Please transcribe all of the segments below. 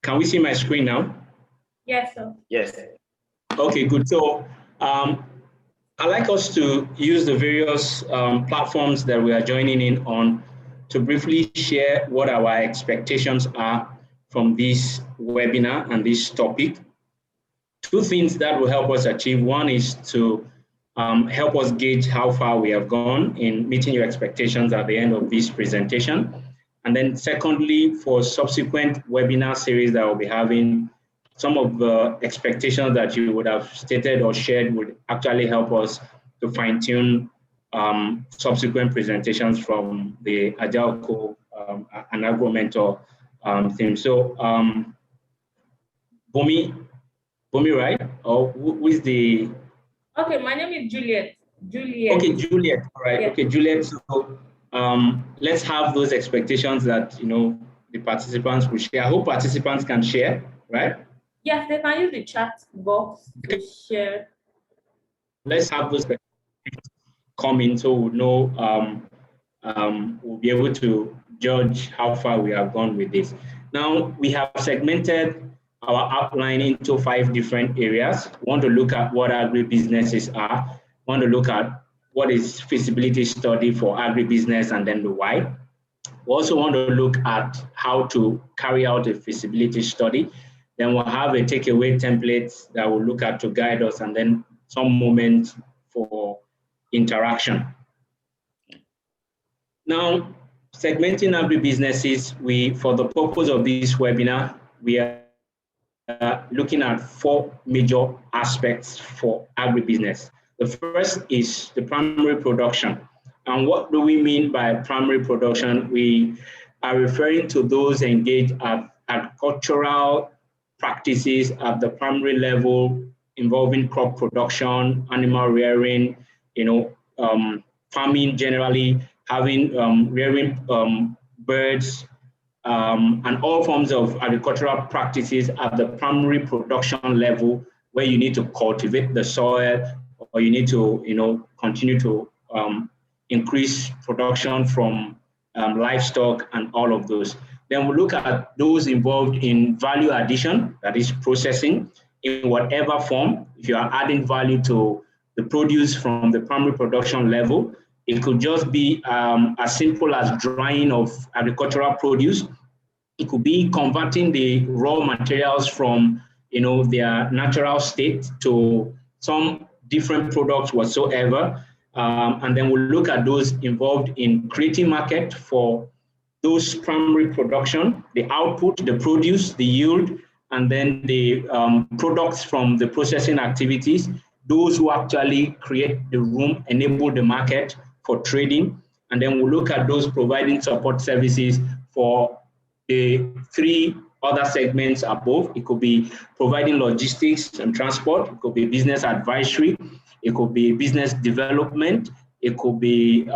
Can we see my screen now? Yes, sir. Yes. Okay, good. So I'd like us to use the various platforms that we are joining in on to briefly share what our expectations are from this webinar and this topic. Two things that will help us achieve. One is to help us gauge how far we have gone in meeting your expectations at the end of this presentation. And then secondly, for subsequent webinar series that we'll be having, some of the expectations that you would have stated or shared would actually help us to fine-tune subsequent presentations from the Agile Co and Agro Mentor theme. So Bomi, right? Or who is the? Okay, my name is Juliet. Okay, Juliet. All right. Yes. Okay, Juliet. So let's have those expectations that the participants will share. I hope participants can share, right? Yes, they can use the chat box to share. Let's have those come in so we'll know, we'll be able to judge how far we have gone with this. Now, we have segmented our outline into 5 different areas. We want to look at what agribusinesses are. We want to look at what is feasibility study for agribusiness and then the why. We also want to look at how to carry out a feasibility study. Then we'll have a takeaway template that we'll look at to guide us, and then some moments for interaction. Now, segmenting agribusinesses, for the purpose of this webinar, we are looking at 4 major aspects for agribusiness. The first is the primary production. And what do we mean by primary production? We are referring to those engaged at agricultural practices at the primary level involving crop production, animal rearing, farming generally, having rearing birds, and all forms of agricultural practices at the primary production level, where you need to cultivate the soil, or you need to continue to increase production from livestock and all of those. Then we'll look at those involved in value addition, that is processing in whatever form. If you are adding value to the produce from the primary production level, it could just be as simple as drying of agricultural produce. It could be converting the raw materials from their natural state to some different products whatsoever. And then we'll look at those involved in creating market for those primary production, the output, the produce, the yield, and then the products from the processing activities, those who actually create the room, enable the market for trading. And then we'll look at those providing support services for the 3 other segments above. It could be providing logistics and transport. It could be business advisory. It could be business development. It could be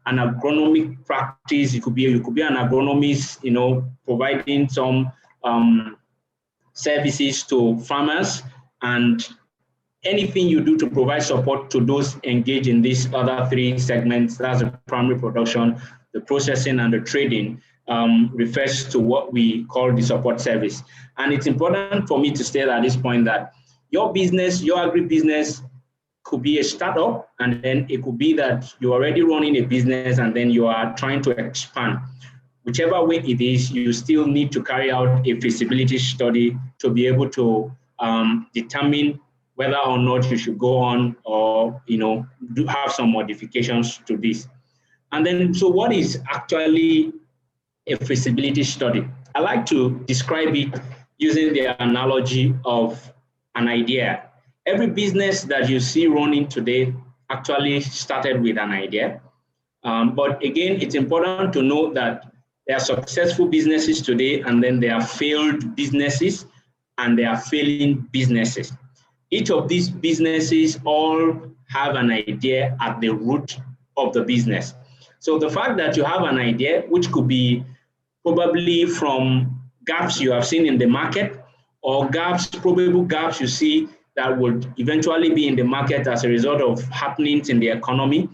an agronomic practice. It could be an agronomist, providing some services to farmers, and anything you do to provide support to those engaged in these other 3 segments, that's the primary production, the processing, and the trading, refers to what we call the support service. And it's important for me to state at this point that your business, your agribusiness, could be a startup, and then it could be that you're already running a business and then you are trying to expand. Whichever way it is, you still need to carry out a feasibility study to be able to determine whether or not you should go on or do have some modifications to this. And then, so what is actually a feasibility study? I like to describe it using the analogy of an idea. Every business that you see running today actually started with an idea. But again, it's important to note that there are successful businesses today, and then there are failed businesses, and there are failing businesses. Each of these businesses all have an idea at the root of the business. So the fact that you have an idea, which could be probably from gaps you have seen in the market, or probable gaps you see that would eventually be in the market as a result of happenings in the economy.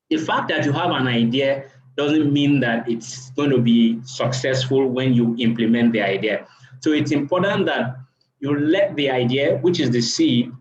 The fact that you have an idea doesn't mean that it's going to be successful when you implement the idea. So it's important that you let the idea, which is the seed,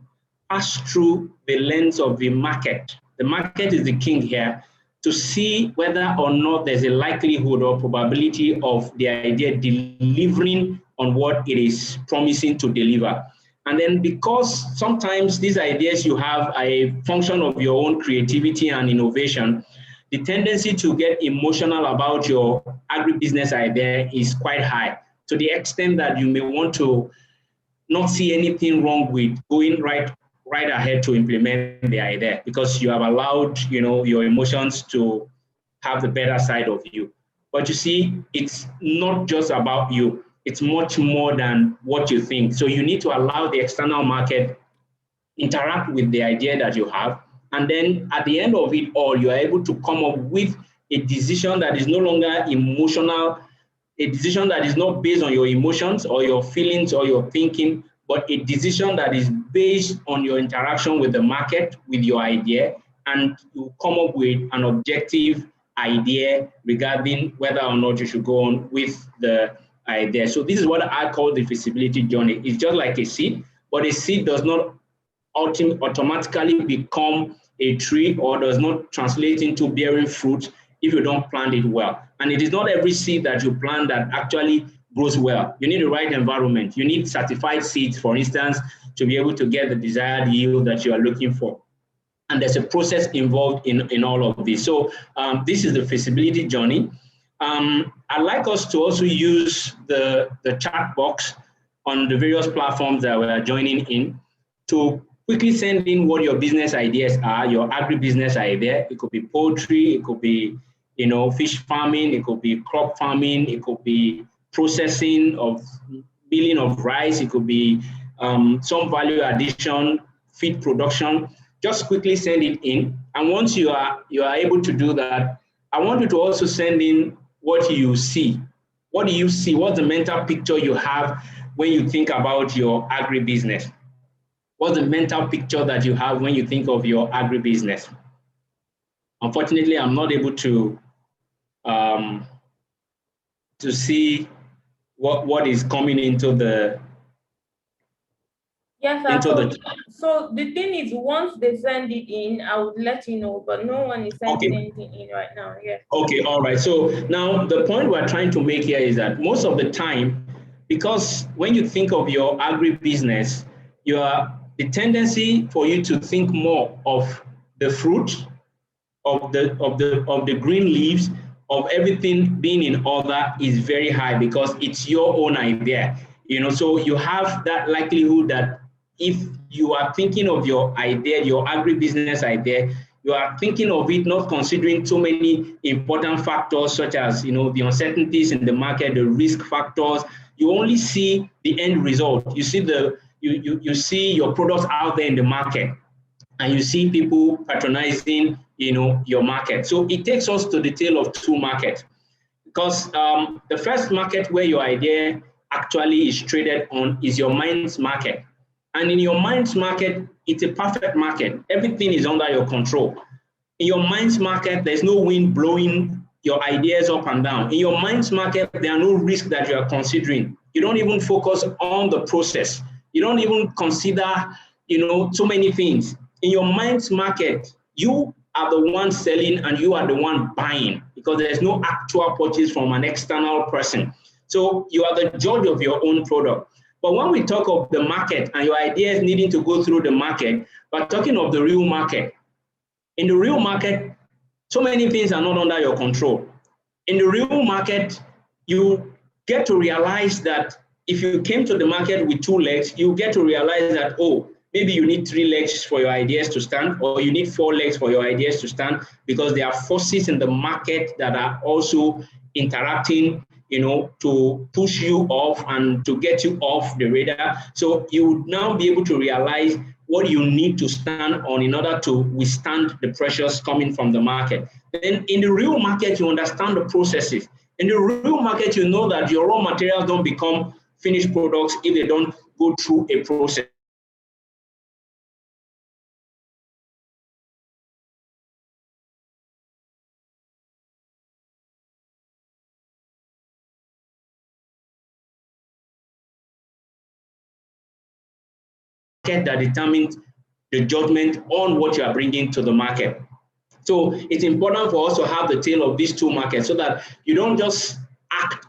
pass through the lens of the market. The market is the king here, to see whether or not there's a likelihood or probability of the idea delivering on what it is promising to deliver. And then, because sometimes these ideas you have are a function of your own creativity and innovation, the tendency to get emotional about your agribusiness idea is quite high, to the extent that you may want to not see anything wrong with going right ahead to implement the idea, because you have allowed, your emotions to have the better side of you. But you see, it's not just about you. It's much more than what you think. So you need to allow the external market interact with the idea that you have. And then at the end of it all, you are able to come up with a decision that is no longer emotional, a decision that is not based on your emotions or your feelings or your thinking, but a decision that is based on your interaction with the market, with your idea, and you come up with an objective idea regarding whether or not you should go on with the idea. So this is what I call the feasibility journey. It's just like a seed, but a seed does not automatically become a tree or does not translate into bearing fruit if you don't plant it well. And it is not every seed that you plant that actually grows well. You need the right environment. You need certified seeds, for instance, to be able to get the desired yield that you are looking for. And there's a process involved in all of this. So this is the feasibility journey. I'd like us to also use the chat box on the various platforms that we're joining in to quickly send in what your business ideas are, your agribusiness idea. It could be poultry, it could be fish farming, it could be crop farming, it could be processing of milling of rice, it could be some value addition, feed production. Just quickly send it in. And once you are able to do that, I want you to also send in what you see. What do you see? What's the mental picture you have when you think about your agribusiness? What's the mental picture that you have when you think of your agribusiness? Unfortunately, I'm not able um, to see what is coming into the Yes, sir. So the thing is, once they send it in, I would let you know, but no one is sending anything in right now. Yes. Okay, all right. So now the point we're trying to make here is that most of the time, because when you think of your agribusiness, the tendency for you to think more of the fruit, of the green leaves, of everything being in order is very high because it's your own idea. So you have that likelihood that if you are thinking of your idea, your agribusiness idea, you are thinking of it not considering too many important factors such as the uncertainties in the market, the risk factors. You only see the end result. You see you see your products out there in the market, and you see people patronizing your market. So it takes us to the tale of two markets, because the first market where your idea actually is traded on is your mind's market. And in your mind's market, it's a perfect market. Everything is under your control. In your mind's market, there's no wind blowing your ideas up and down. In your mind's market, there are no risks that you are considering. You don't even focus on the process. You don't even consider, so many things. In your mind's market, you are the one selling and you are the one buying, because there's no actual purchase from an external person. So you are the judge of your own product. But when we talk of the market and your ideas needing to go through the market, we're talking of the real market. In the real market, so many things are not under your control. In the real market, you get to realize that if you came to the market with two legs, you get to realize that, oh, maybe you need three legs for your ideas to stand, or you need four legs for your ideas to stand, because there are forces in the market that are also interacting, to push you off and to get you off the radar. So you would now be able to realize what you need to stand on in order to withstand the pressures coming from the market. Then in the real market, you understand the processes. In the real market, you know that your raw materials don't become finished products if they don't go through a process. market that determines the judgment on what you are bringing to the market. So it's important for us to have the tail of these two markets so that you don't just act.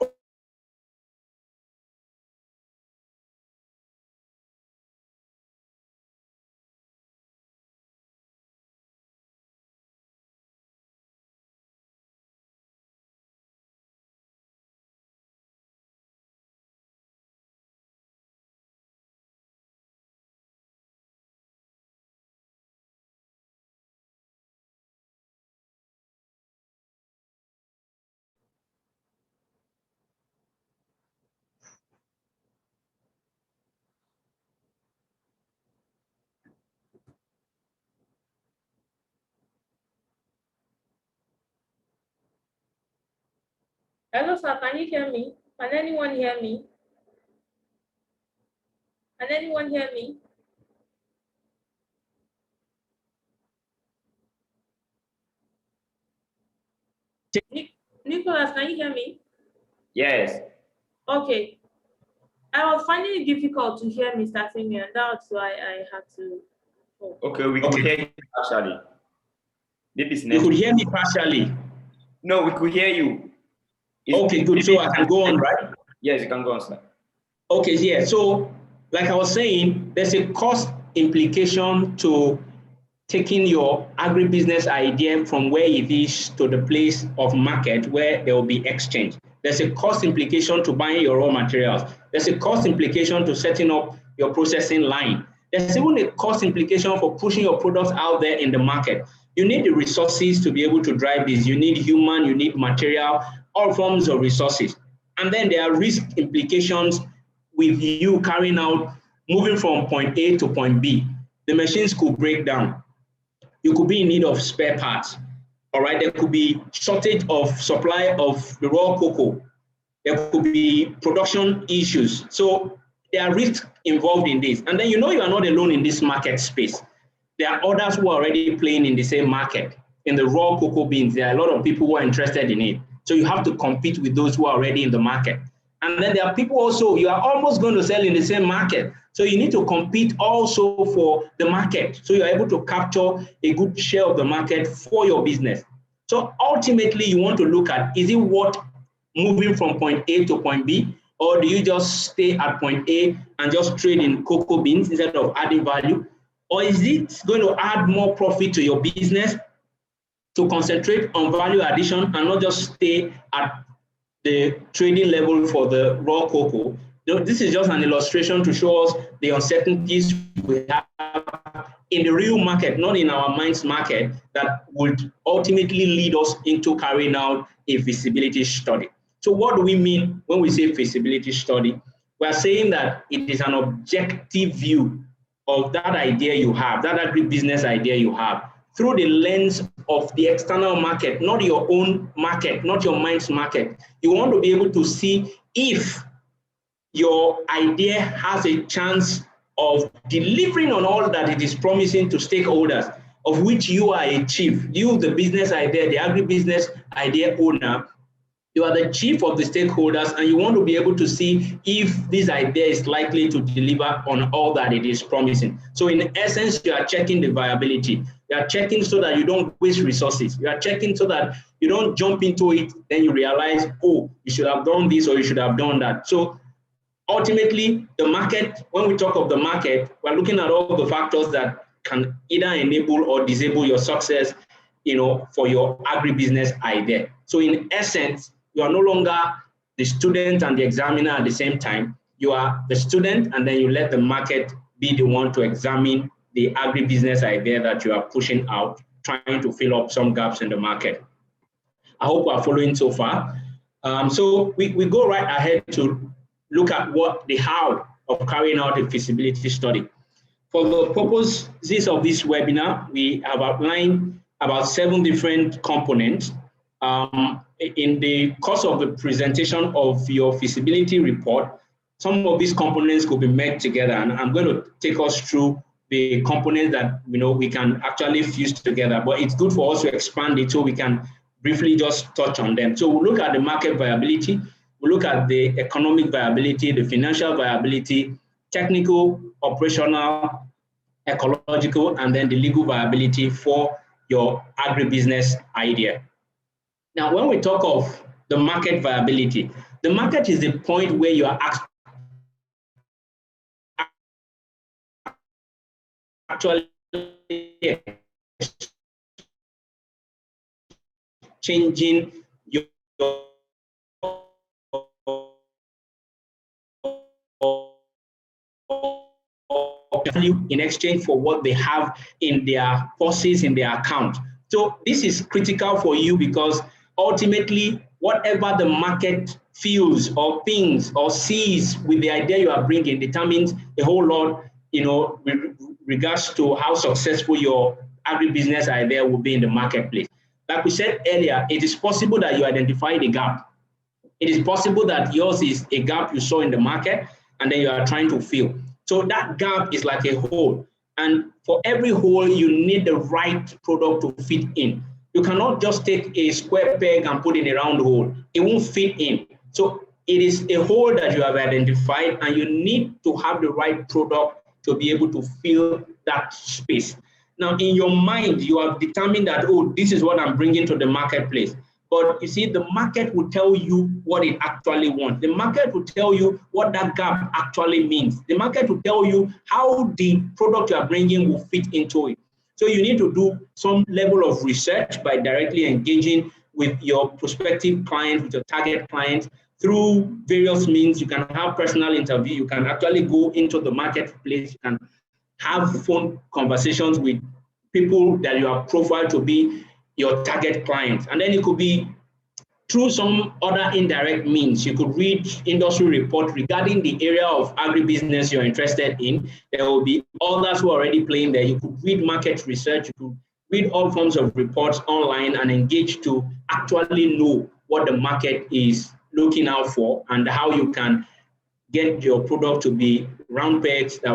Hello, sir. Can you hear me? Can anyone hear me? Can anyone hear me? Nicholas, can you hear me? Yes. Okay. I was finding it difficult to hear Mr. Simeon. That's why I had to. Oh. Okay, we could hear you partially. Maybe it's You could hear me partially. No, we could hear you. Okay, good. So I can go on, right? Yes, you can go on, sir. Okay, yeah. So, like I was saying, there's a cost implication to taking your agribusiness idea from where it is to the place of market where there will be exchange. There's a cost implication to buying your raw materials. There's a cost implication to setting up your processing line. There's even a cost implication for pushing your products out there in the market. You need the resources to be able to drive this. You need human, you need material, all forms of resources. And then there are risk implications with you carrying out, moving from point A to point B. The machines could break down. You could be in need of spare parts. All right, there could be shortage of supply of the raw cocoa. There could be production issues. So there are risks involved in this. And then you know you are not alone in this market space. There are others who are already playing in the same market. In the raw cocoa beans, there are a lot of people who are interested in it. So you have to compete with those who are already in the market. And then there are people also, you are almost going to sell in the same market. So you need to compete also for the market. So you're able to capture a good share of the market for your business. So ultimately, you want to look at, is it worth moving from point A to point B? Or do you just stay at point A and just trade in cocoa beans instead of adding value? Or is it going to add more profit to your business to concentrate on value addition and not just stay at the trading level for the raw cocoa? This is just an illustration to show us the uncertainties we have in the real market, not in our mind's market, that would ultimately lead us into carrying out a feasibility study. So what do we mean when we say feasibility study? We are saying that it is an objective view of that idea you have, that agribusiness idea you have, through the lens of the external market, not your own market, not your mind's market. You want to be able to see if your idea has a chance of delivering on all that it is promising to stakeholders, of which you are a chief. You, the business idea, the agribusiness idea owner, you are the chief of the stakeholders, and you want to be able to see if this idea is likely to deliver on all that it is promising. So in essence, you are checking the viability. You are checking so that you don't waste resources. You are checking so that you don't jump into it, then you realize, oh, you should have done this or you should have done that. So ultimately, the market, when we talk of the market, we're looking at all the factors that can either enable or disable your success, for your agribusiness idea. So in essence, you are no longer the student and the examiner at the same time. You are the student, and then you let the market be the one to examine the agribusiness idea that you are pushing out, trying to fill up some gaps in the market. I hope we are following so far. So we go right ahead to look at what the how of carrying out a feasibility study. For the purposes of this webinar, we have outlined about 7 different components. In the course of the presentation of your feasibility report, some of these components could be made together, and I'm going to take us through the components that we can actually fuse together. But it's good for us to expand it so we can briefly just touch on them. So we'll look at the market viability, we'll look at the economic viability, the financial viability, technical, operational, ecological, and then the legal viability for your agribusiness idea. Now, when we talk of the market viability, the market is the point where you are actually changing your value in exchange for what they have in their purses, in their account. So this is critical for you because ultimately, whatever the market feels or thinks or sees with the idea you are bringing determines a whole lot, with regards to how successful your agribusiness idea will be in the marketplace. Like we said earlier, it is possible that you identify the gap. It is possible that yours is a gap you saw in the market and then you are trying to fill. So that gap is like a hole. And for every hole, you need the right product to fit in. You cannot just take a square peg and put in a round hole. It won't fit in. So it is a hole that you have identified and you need to have the right product to be able to fill that space. Now, in your mind, you have determined that, oh, this is what I'm bringing to the marketplace. But you see, the market will tell you what it actually wants. The market will tell you what that gap actually means. The market will tell you how the product you are bringing will fit into it. So you need to do some level of research by directly engaging with your prospective clients, with your target clients, through various means. You can have personal interview. You can actually go into the marketplace. You can have phone conversations with people that you have profiled to be your target clients. And then it could be through some other indirect means. You could read industry report regarding the area of agribusiness you're interested in. There will be others who are already playing there. You could read market research. You could read all forms of reports online and engage to actually know what the market is looking out for and how you can get your product to be round pegs that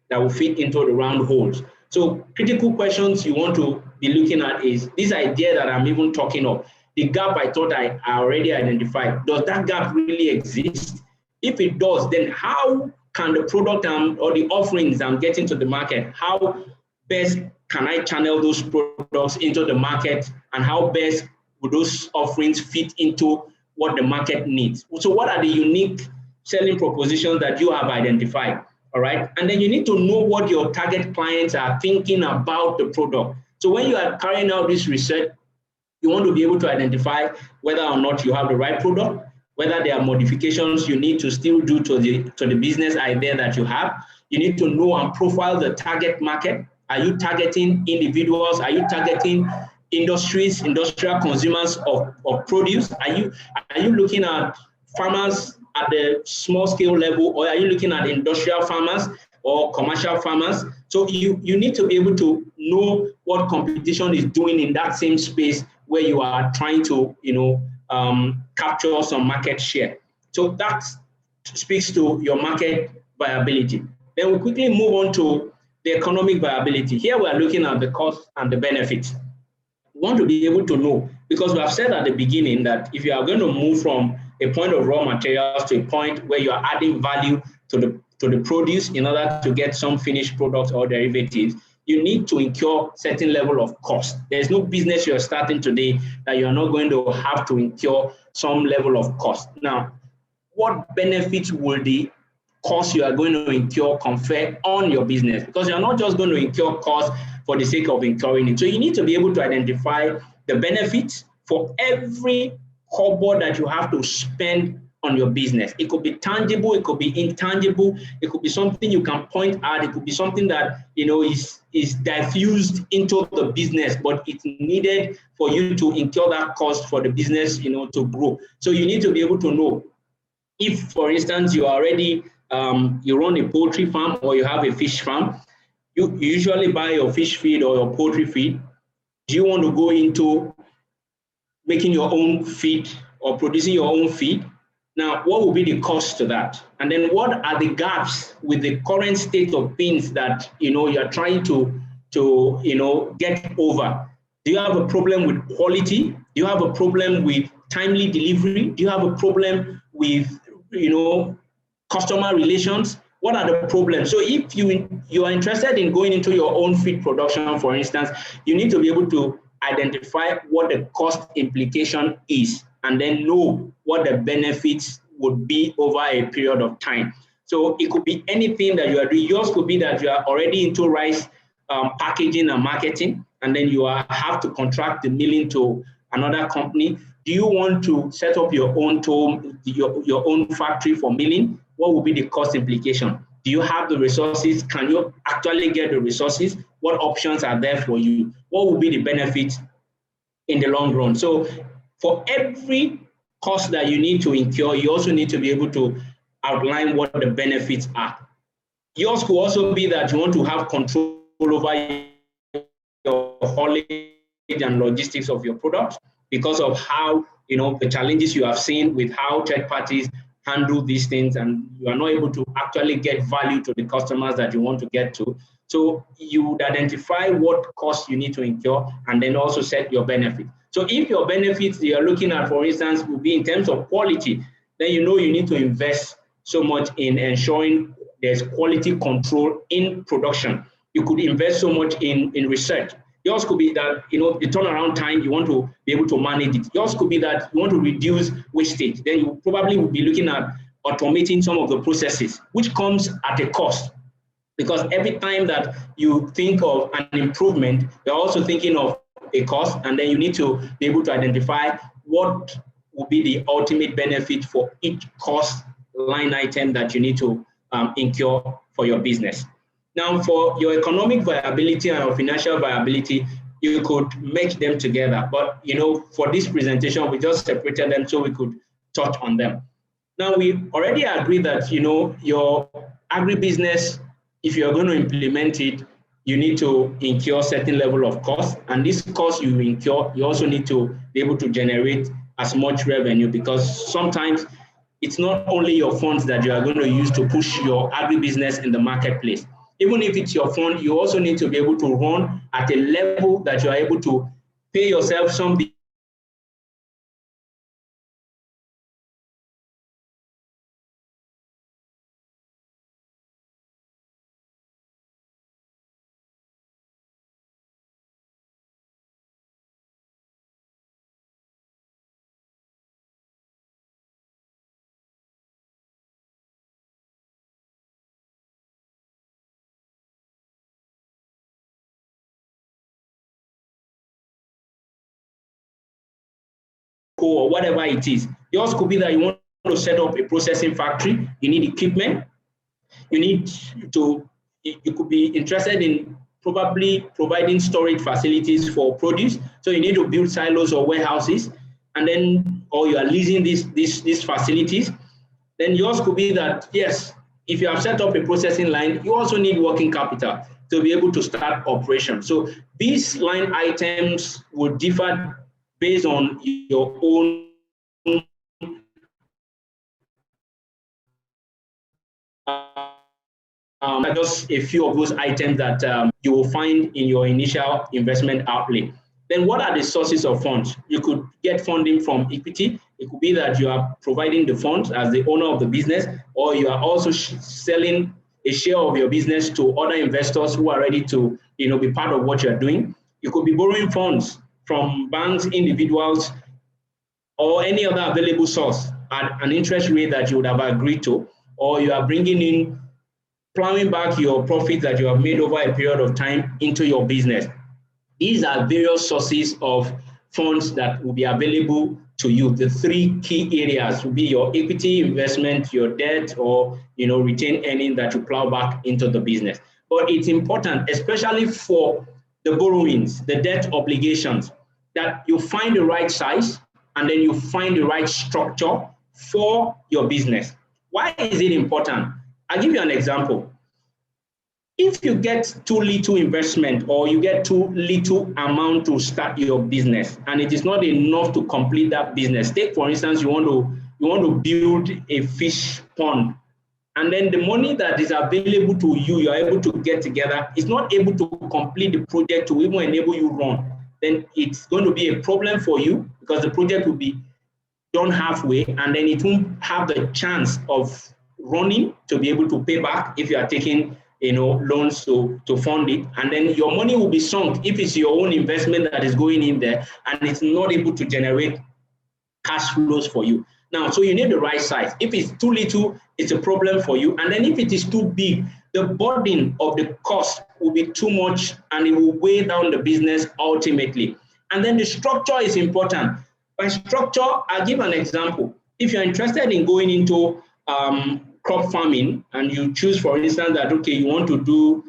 will fit into the round holes. So critical questions you want to be looking at is this idea that I'm even talking of, the gap I thought I already identified. Does that gap really exist? If it does, then how can the product or the offerings I'm getting to the market, how best can I channel those products into the market, and how best would those offerings fit into what the market needs? So what are the unique selling propositions that you have identified? All right. And then you need to know what your target clients are thinking about the product. So when you are carrying out this research, you want to be able to identify whether or not you have the right product, whether there are modifications you need to still do to the business idea that you have. You need to know and profile the target market. Are you targeting individuals? Are you targeting industries, industrial consumers of produce? Are you looking at farmers at the small scale level, or are you looking at industrial farmers or commercial farmers? So you need to be able to know what competition is doing in that same space where you are trying to capture some market share. So that speaks to your market viability. Then we quickly move on to the economic viability. Here we are looking at the cost and the benefits. We want to be able to know, because we have said at the beginning that if you are going to move from a point of raw materials to a point where you are adding value to the produce in order to get some finished products or derivatives, you need to incur certain level of cost. There's no business you're starting today that you're not going to have to incur some level of cost. Now, what benefits will the cost you are going to incur confer on your business? Because you're not just going to incur cost for the sake of incurring it. So you need to be able to identify the benefits for every kobo that you have to spend on your business. It could be tangible, it could be intangible, it could be something you can point at, it could be something that is diffused into the business, but it's needed for you to incur that cost for the business to grow. So you need to be able to know if, for instance, you already you run a poultry farm or you have a fish farm, you usually buy your fish feed or your poultry feed. Do you want to go into making your own feed or producing your own feed? Now, what will be the cost to that? And then what are the gaps with the current state of things that you're trying to get over? Do you have a problem with quality? Do you have a problem with timely delivery? Do you have a problem with customer relations? what are the problems? So if you are interested in going into your own feed production, for instance, you need to be able to identify what the cost implication is, and then know what the benefits would be over a period of time. So it could be anything that you are doing. Yours could be that you are already into rice packaging and marketing, and then you have to contract the milling to another company. Do you want to set up your own your own factory for milling? What will be the cost implication? Do you have the resources? Can you actually get the resources? What options are there for you? What will be the benefits in the long run? So for every cost that you need to incur, you also need to be able to outline what the benefits are. Yours could also be that you want to have control over your haulage and logistics of your products because of how, the challenges you have seen with how third parties handle these things, and you are not able to actually get value to the customers that you want to get to. So you would identify what costs you need to incur and then also set your benefit. So if your benefits you're looking at, for instance, will be in terms of quality, then you need to invest so much in ensuring there's quality control in production. You could invest so much in research. Yours could be that, the turnaround time, you want to be able to manage it. Yours could be that you want to reduce wastage. Then you probably will be looking at automating some of the processes, which comes at a cost. Because every time that you think of an improvement, you're also thinking of a cost, and then you need to be able to identify what will be the ultimate benefit for each cost line item that you need to incur for your business. Now, for your economic viability and your financial viability, you could merge them together. But, for this presentation, we just separated them so we could touch on them. Now, we already agreed that, your agribusiness, if you're going to implement it, you need to incur certain level of cost. And this cost you incur, you also need to be able to generate as much revenue, because sometimes it's not only your funds that you are going to use to push your agribusiness in the marketplace. Even if it's your fund, you also need to be able to run at a level that you are able to pay yourself something or whatever it is. Yours could be that you want to set up a processing factory, you need equipment, you could be interested in probably providing storage facilities for produce. So you need to build silos or warehouses, and then, or you are leasing these facilities. Then yours could be that, yes, if you have set up a processing line, you also need working capital to be able to start operation. So these line items will differ based on your own just a few of those items that you will find in your initial investment outlay. Then what are the sources of funds? You could get funding from equity. It could be that you are providing the funds as the owner of the business, or you are also selling a share of your business to other investors who are ready to be part of what you're doing. You could be borrowing funds from banks, individuals, or any other available source at an interest rate that you would have agreed to, or you are bringing in, plowing back your profits that you have made over a period of time into your business. These are various sources of funds that will be available to you. The three key areas will be your equity investment, your debt, or retained earning that you plow back into the business. But it's important, especially for the borrowings, the debt obligations, that you find the right size and then you find the right structure for your business. Why is it important? I'll give you an example. If you get too little investment or you get too little amount to start your business and it is not enough to complete that business, take for instance, you want to build a fish pond, and then the money that is available to you, you are able to get together, is not able to complete the project to even enable you run, then it's going to be a problem for you because the project will be done halfway and then it won't have the chance of running to be able to pay back if you are taking loans to fund it. And then your money will be sunk if it's your own investment that is going in there and it's not able to generate cash flows for you. Now, so you need the right size. If it's too little, it's a problem for you. And then if it is too big, the burden of the cost will be too much and it will weigh down the business ultimately. And then the structure is important. By structure, I'll give an example. If you're interested in going into crop farming and you choose, for instance, that, okay, you want to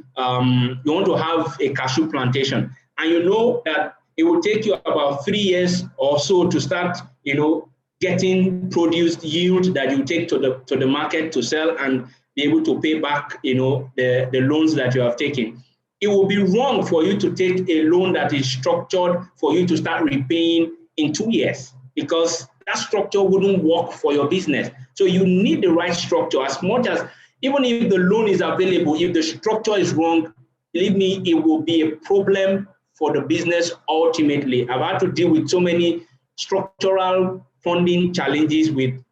have a cashew plantation, and you know that it will take you about 3 years or so to start, getting produced yield that you take to the market to sell and be able to pay back, the loans that you have taken. It will be wrong for you to take a loan that is structured for you to start repaying in 2 years, because that structure wouldn't work for your business. So you need the right structure. As much as, even if the loan is available, if the structure is wrong, believe me, it will be a problem for the business ultimately. I've had to deal with so many structural funding challenges with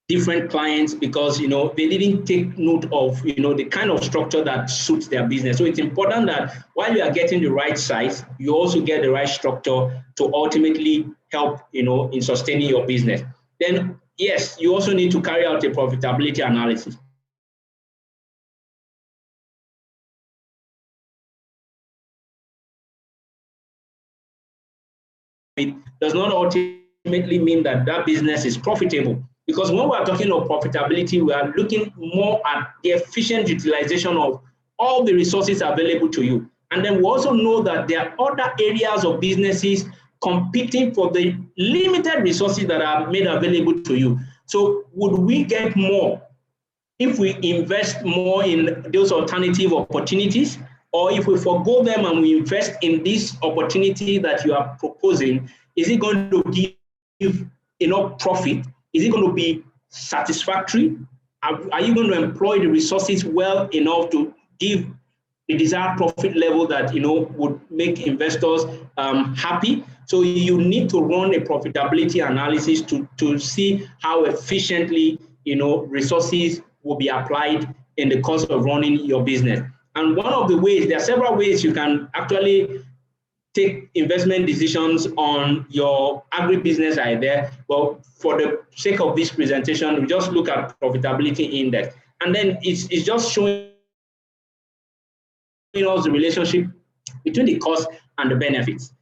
different clients because they didn't take note of the kind of structure that suits their business. So it's important that while you are getting the right size, you also get the right structure to ultimately help in sustaining your business. Then yes, you also need to carry out a profitability analysis. It does not ultimately mean that that business is profitable, because when we are talking of profitability, we are looking more at the efficient utilization of all the resources available to you. And then we also know that there are other areas of businesses competing for the limited resources that are made available to you. So would we get more if we invest more in those alternative opportunities, or if we forgo them and we invest in this opportunity that you are proposing? Is it going to give enough profit? Is it going to be satisfactory? Are you going to employ the resources well enough to give the desired profit level that would make investors happy? So you need to run a profitability analysis to see how efficiently resources will be applied in the course of running your business. And one of the ways, there are several ways you can actually take investment decisions on your agribusiness idea. But for the sake of this presentation, we just look at profitability index. And then it's just showing us the relationship between the cost and the benefits.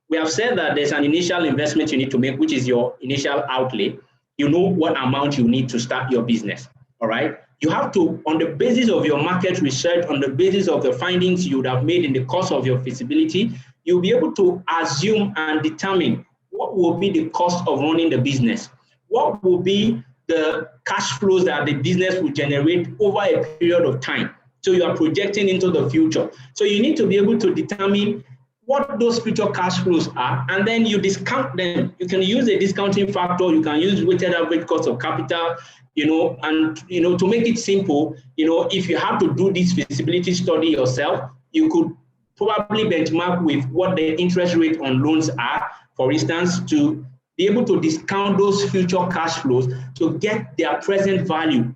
We have said that there's an initial investment you need to make, which is your initial outlay. You know what amount you need to start your business, all right? You have to, on the basis of your market research, on the basis of the findings you would have made in the course of your feasibility, you'll be able to assume and determine what will be the cost of running the business, what will be the cash flows that the business will generate over a period of time. So you are projecting into the future. So you need to be able to determine what those future cash flows are, and then you discount them. You can use a discounting factor, you can use weighted average cost of capital, and to make it simple, if you have to do this feasibility study yourself, you could probably benchmark with what the interest rate on loans are, for instance, to be able to discount those future cash flows to get their present value.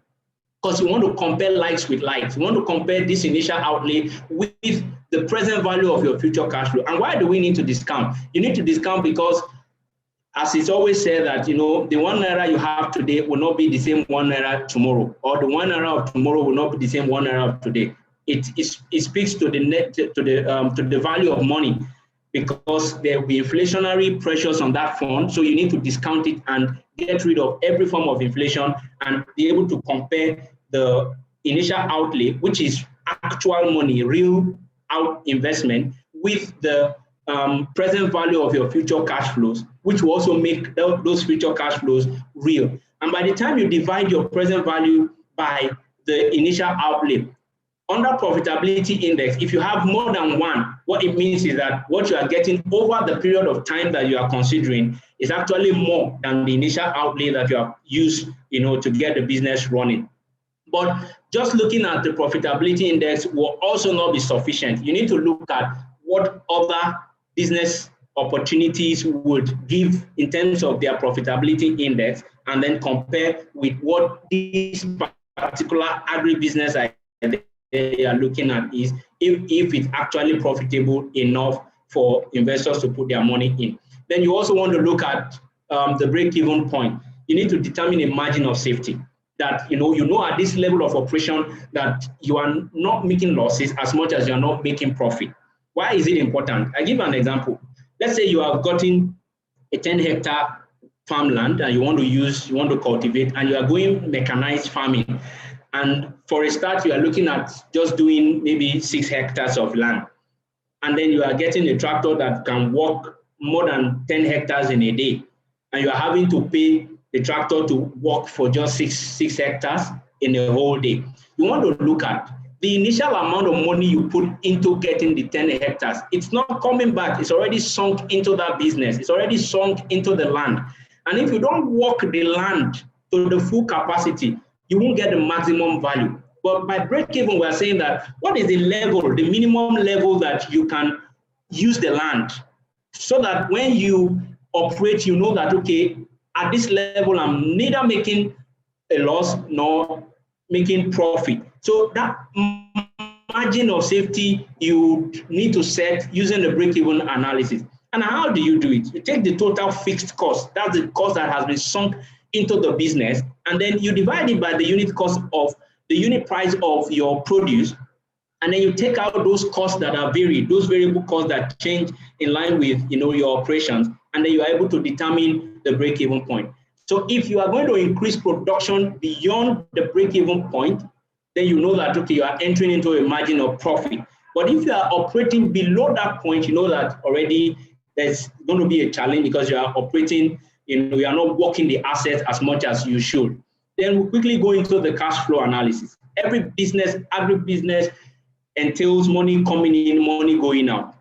Because you want to compare likes with likes. You want to compare this initial outlay with the present value of your future cash flow. And why do we need to discount? You need to discount because, as it's always said, that the 1 naira you have today will not be the same 1 naira tomorrow, or the 1 naira of tomorrow will not be the same 1 naira of today. It speaks to the value of money, because there will be inflationary pressures on that fund. So you need to discount it and get rid of every form of inflation and be able to compare the initial outlay, which is actual money, real out investment, with the present value of your future cash flows, which will also make those future cash flows real. And by the time you divide your present value by the initial outlay, under profitability index, if you have more than one, what it means is that what you are getting over the period of time that you are considering is actually more than the initial outlay that you have used, to get the business running. But just looking at the profitability index will also not be sufficient. You need to look at what other business opportunities would give in terms of their profitability index, and then compare with what this particular agribusiness they are looking at is if it's actually profitable enough for investors to put their money in. Then you also want to look at the break-even point. You need to determine a margin of safety that you know at this level of operation that you are not making losses as much as you are not making profit. Why is it important? I give an example. Let's say you have gotten a 10-hectare farmland and you want to cultivate, and you are going mechanized farming. And for a start, you are looking at just doing maybe 6 hectares of land. And then you are getting a tractor that can work more than 10 hectares in a day. And you are having to pay the tractor to work for just six hectares in a whole day. You want to look at the initial amount of money you put into getting the 10 hectares. It's not coming back. It's already sunk into that business. It's already sunk into the land. And if you don't work the land to the full capacity, you won't get the maximum value. But by break-even, we're saying that what is the level, the minimum level that you can use the land so that when you operate, you know that, okay, at this level, I'm neither making a loss nor making profit. So that margin of safety you need to set using the break-even analysis. And how do you do it? You take the total fixed cost, that's the cost that has been sunk into the business, and then you divide it by the unit cost of the unit price of your produce, and then you take out those costs that are varied, those variable costs that change in line with your operations, and then you are able to determine the break-even point. So if you are going to increase production beyond the break-even point, then you know that, okay, you are entering into a margin of profit. But if you are operating below that point, you know that already there's going to be a challenge because you are operating, you are not working the assets as much as you should. Then we'll quickly go into the cash flow analysis. Every business, agribusiness, entails money coming in, money going out.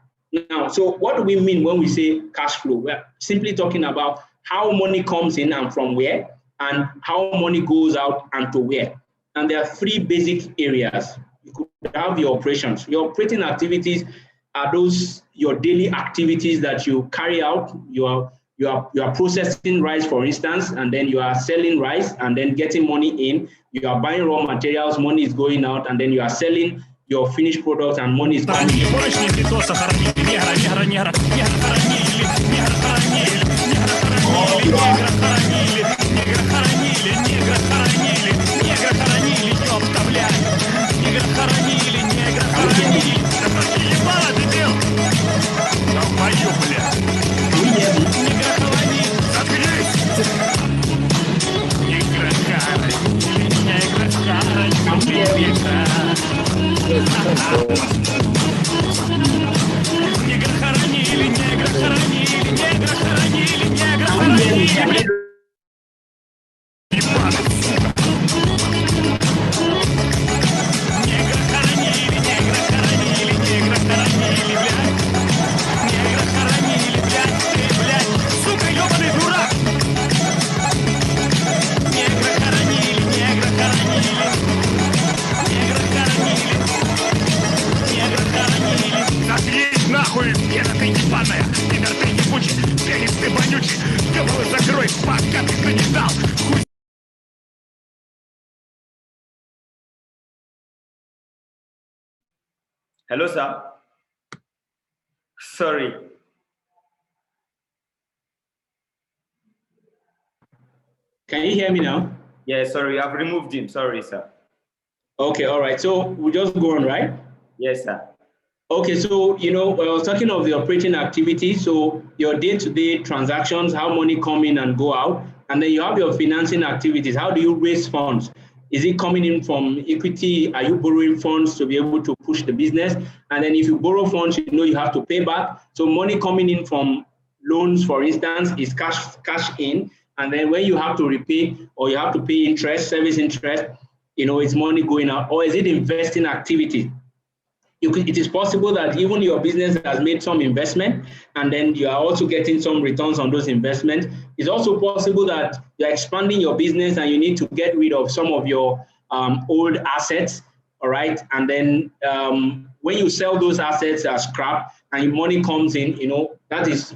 Now, so what do we mean when we say cash flow? We're simply talking about how money comes in and from where, and how money goes out and to where. And there are 3 basic areas. You could have your operations. Your operating activities are those your daily activities that you carry out. You are processing rice, for instance, and then you are selling rice and then getting money in. You are buying raw materials, money is going out, and then you are selling your finished products and money is coming in. Hello, sir. Sorry. Can you hear me now? Yeah, sorry, I've removed him. Sorry, sir. Okay, all right. So we'll just go on, right? Yes, sir. Okay, so, I was talking of the operating activity. So your day-to-day transactions, how money come in and go out. And then you have your financing activities. How do you raise funds? Is it coming in from equity? Are you borrowing funds to be able to push the business? And then if you borrow funds, you have to pay back. So money coming in from loans, for instance, is cash in. And then when you have to repay or you have to pay interest, service interest, it's money going out. Or is it investing activity? It is possible that even your business has made some investment and then you are also getting some returns on those investments. It's also possible that you're expanding your business and you need to get rid of some of your old assets, all right? And then when you sell those assets as scrap and money comes in, that is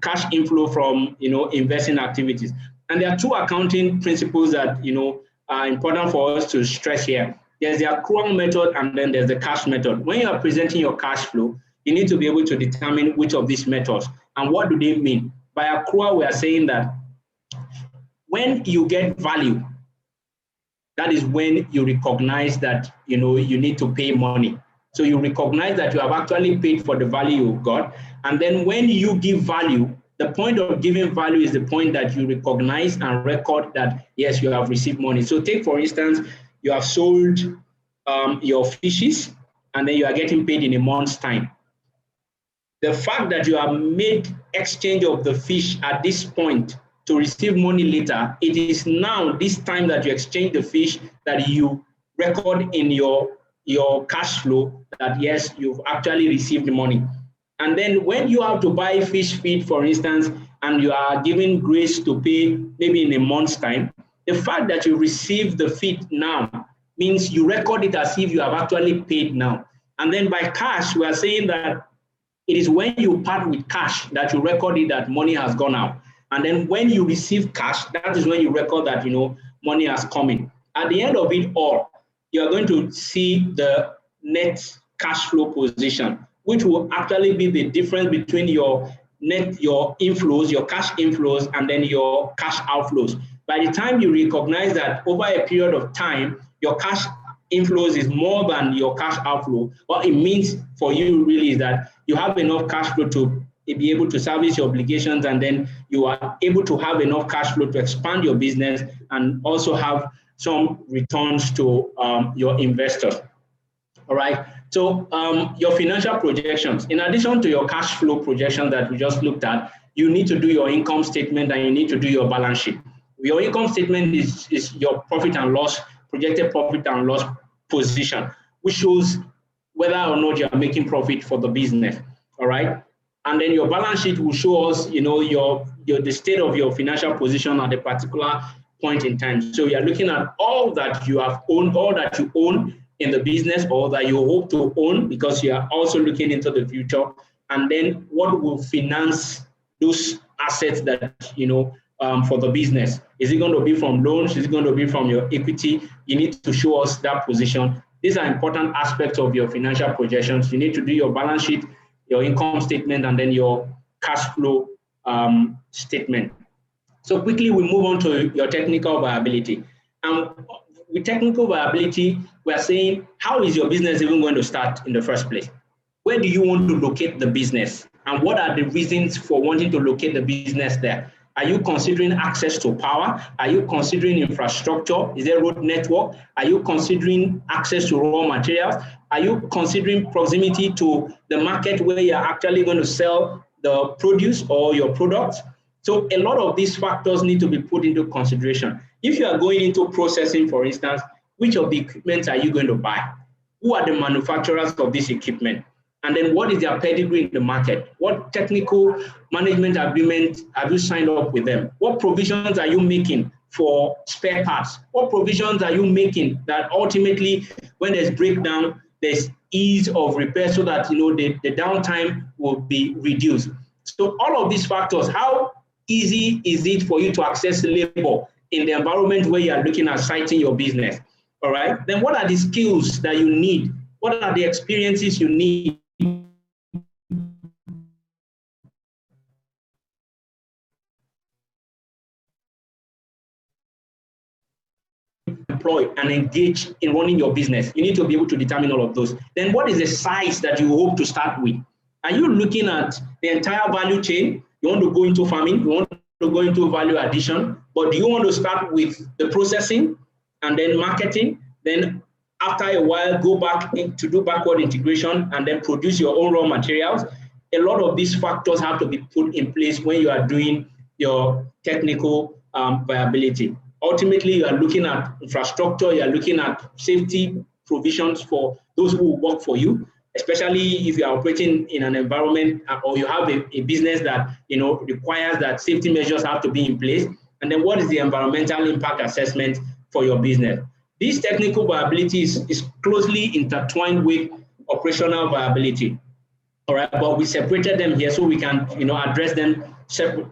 cash inflow from, investing activities. And there are two accounting principles that, are important for us to stress here. There's the accrual method and then there's the cash method. When you are presenting your cash flow, you need to be able to determine which of these methods and what do they mean. By accrual, we are saying that when you get value, that is when you recognize that, you need to pay money. So you recognize that you have actually paid for the value you got. And then when you give value, the point of giving value is the point that you recognize and record that, yes, you have received money. So take, for instance, you have sold your fishes and then you are getting paid in a month's time. The fact that you have made exchange of the fish at this point to receive money later, it is now this time that you exchange the fish that you record in your cash flow that, yes, you've actually received the money. And then when you have to buy fish feed, for instance, and you are given grace to pay maybe in a month's time, the fact that you receive the feed now means you record it as if you have actually paid now. And then by cash, we are saying that it is when you part with cash that you record it that money has gone out. And then when you receive cash, that is when you record that, money has come in. At the end of it all, you are going to see the net cash flow position, which will actually be the difference between your inflows, your cash inflows, and then your cash outflows. By the time you recognize that over a period of time, your cash inflows is more than your cash outflow, what it means for you really is that you have enough cash flow to be able to service your obligations, and then you are able to have enough cash flow to expand your business and also have some returns to your investors. All right. So your financial projections, in addition to your cash flow projections that we just looked at, you need to do your income statement and you need to do your balance sheet. Your income statement is your profit and loss, projected profit and loss position, which shows whether or not you are making profit for the business. All right. And then your balance sheet will show us, the state of your financial position at a particular point in time. So we are looking at all that you have owned, all that you own in the business, or that you hope to own, because you are also looking into the future. And then what will finance those assets that, for the business? Is it going to be from loans? Is it going to be from your equity? You need to show us that position. These are important aspects of your financial projections. You need to do your balance sheet, your income statement, and then your cash flow statement. So quickly, we move on to your technical viability. With technical viability, we are saying, how is your business even going to start in the first place? Where do you want to locate the business? And what are the reasons for wanting to locate the business there? Are you considering access to power? Are you considering infrastructure? Is there road network? Are you considering access to raw materials? Are you considering proximity to the market where you're actually going to sell the produce or your products? So a lot of these factors need to be put into consideration. If you are going into processing, for instance, which of the equipment are you going to buy? Who are the manufacturers of this equipment? And then what is their pedigree in the market? What technical management agreement have you signed up with them? What provisions are you making for spare parts? What provisions are you making that ultimately, when there's breakdown, there's ease of repair so that the downtime will be reduced? So all of these factors, how easy is it for you to access labor in the environment where you are looking at siting your business? All right. Then what are the skills that you need? What are the experiences you need employ and engage in running your business? You need to be able to determine all of those. Then what is the size that you hope to start with? Are you looking at the entire value chain? You want to go into farming, you want to go into value addition, but do you want to start with the processing and then marketing? Then after a while, go back to do backward integration and then produce your own raw materials. A lot of these factors have to be put in place when you are doing your technical viability. Ultimately, you are looking at infrastructure, you are looking at safety provisions for those who work for you, especially if you are operating in an environment or you have a business that requires that safety measures have to be in place. And then what is the environmental impact assessment for your business? This technical viability is closely intertwined with operational viability. All right, but we separated them here so we can, address them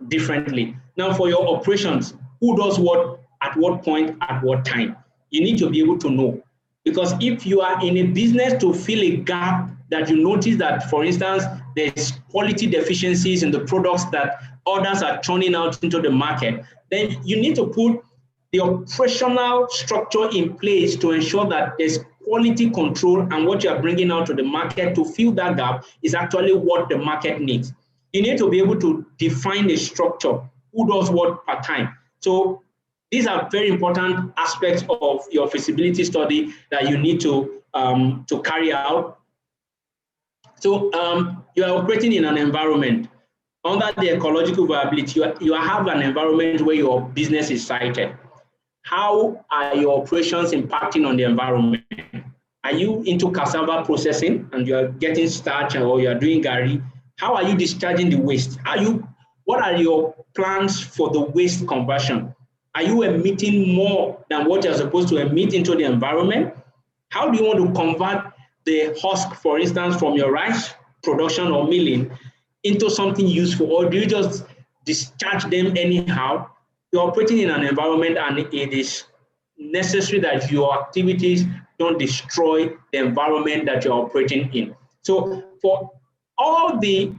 differently. Now, for your operations, who does what at what point at what time? You need to be able to know, because if you are in a business to fill a gap that you notice that, for instance, there's quality deficiencies in the products that others are churning out into the market, then you need to put the operational structure in place to ensure that there's quality control, and what you are bringing out to the market to fill that gap is actually what the market needs. You need to be able to define a structure, who does what per time. So these are very important aspects of your feasibility study that you need to carry out. So you are operating in an environment. Under the ecological viability, you have an environment where your business is sited. How are your operations impacting on the environment? Are you into cassava processing and you are getting starch, or you are doing gari? How are you discharging the waste? What are your plans for the waste conversion? Are you emitting more than what you're supposed to emit into the environment? How do you want to convert the husk, for instance, from your rice production or milling into something useful, or do you just discharge them anyhow? You're operating in an environment, and it is necessary that your activities don't destroy the environment that you're operating in. So for all the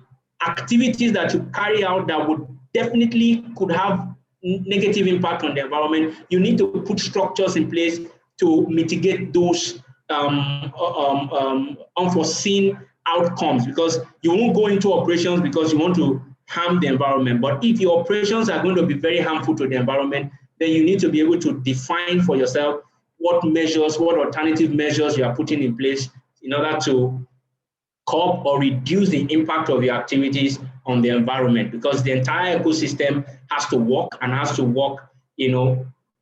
activities that you carry out that would definitely could have negative impact on the environment, you need to put structures in place to mitigate those unforeseen outcomes, because you won't go into operations because you want to harm the environment. But if your operations are going to be very harmful to the environment, then you need to be able to define for yourself what alternative measures you are putting in place in order to curb or reduce the impact of your activities on the environment, because the entire ecosystem has to work and has to work,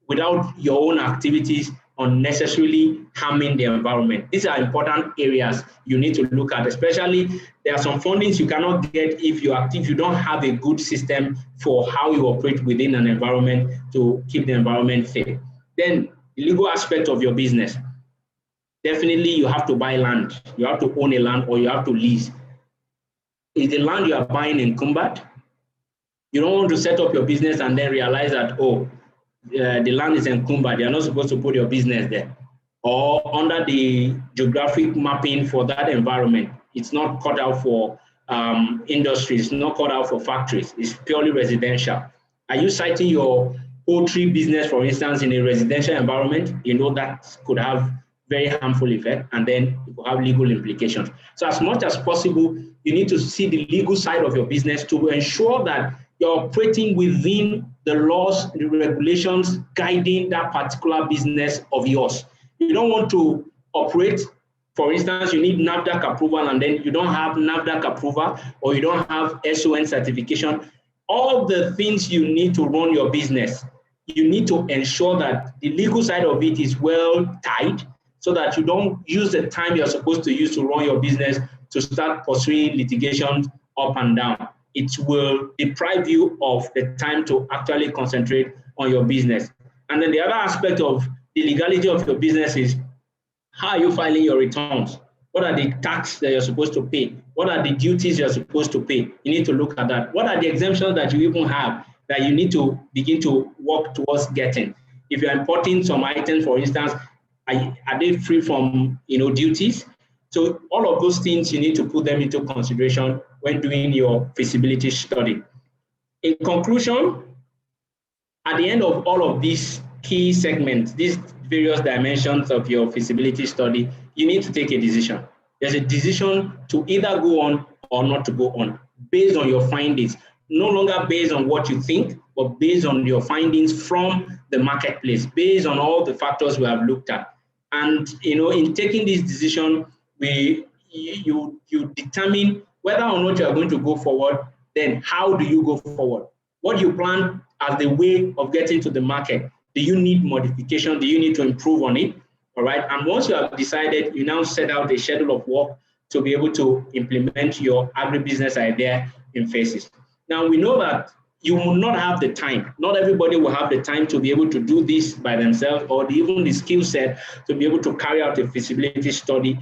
without your own activities unnecessarily harming the environment. These are important areas you need to look at, especially there are some fundings you cannot get if you don't have a good system for how you operate within an environment to keep the environment safe. Then the legal aspect of your business. Definitely you have to buy land, you have to own a land, or you have to lease. Is the land you are buying encumbered? You don't want to set up your business and then realize that, the land is encumbered, you're not supposed to put your business there. Or under the geographic mapping for that environment, it's not cut out for industries, it's not cut out for factories, it's purely residential. Are you citing your poultry business, for instance, in a residential environment? That could have very harmful effect, and then it will have legal implications. So as much as possible, you need to see the legal side of your business to ensure that you're operating within the laws, the regulations guiding that particular business of yours. You don't want to operate, for instance, you need NAFDAC approval and then you don't have NAFDAC approval, or you don't have SON certification. All the things you need to run your business, you need to ensure that the legal side of it is well tied, so that you don't use the time you're supposed to use to run your business to start pursuing litigation up and down. It will deprive you of the time to actually concentrate on your business. And then the other aspect of the legality of your business is, how are you filing your returns? What are the taxes that you're supposed to pay? What are the duties you're supposed to pay? You need to look at that. What are the exemptions that you even have that you need to begin to work towards getting? If you're importing some items, for instance, are they free from duties? So all of those things, you need to put them into consideration when doing your feasibility study. In conclusion, at the end of all of these key segments, these various dimensions of your feasibility study, you need to take a decision. There's a decision to either go on or not to go on based on your findings, no longer based on what you think, but based on your findings from the marketplace, based on all the factors we have looked at. And in taking this decision, you determine whether or not you are going to go forward. Then how do you go forward? What do you plan as the way of getting to the market? Do you need modification? Do you need to improve on it? All right. And once you have decided, you now set out a schedule of work to be able to implement your agribusiness idea in phases. Now, we know that you will not have the time. Not everybody will have the time to be able to do this by themselves, or even the skill set to be able to carry out a feasibility study,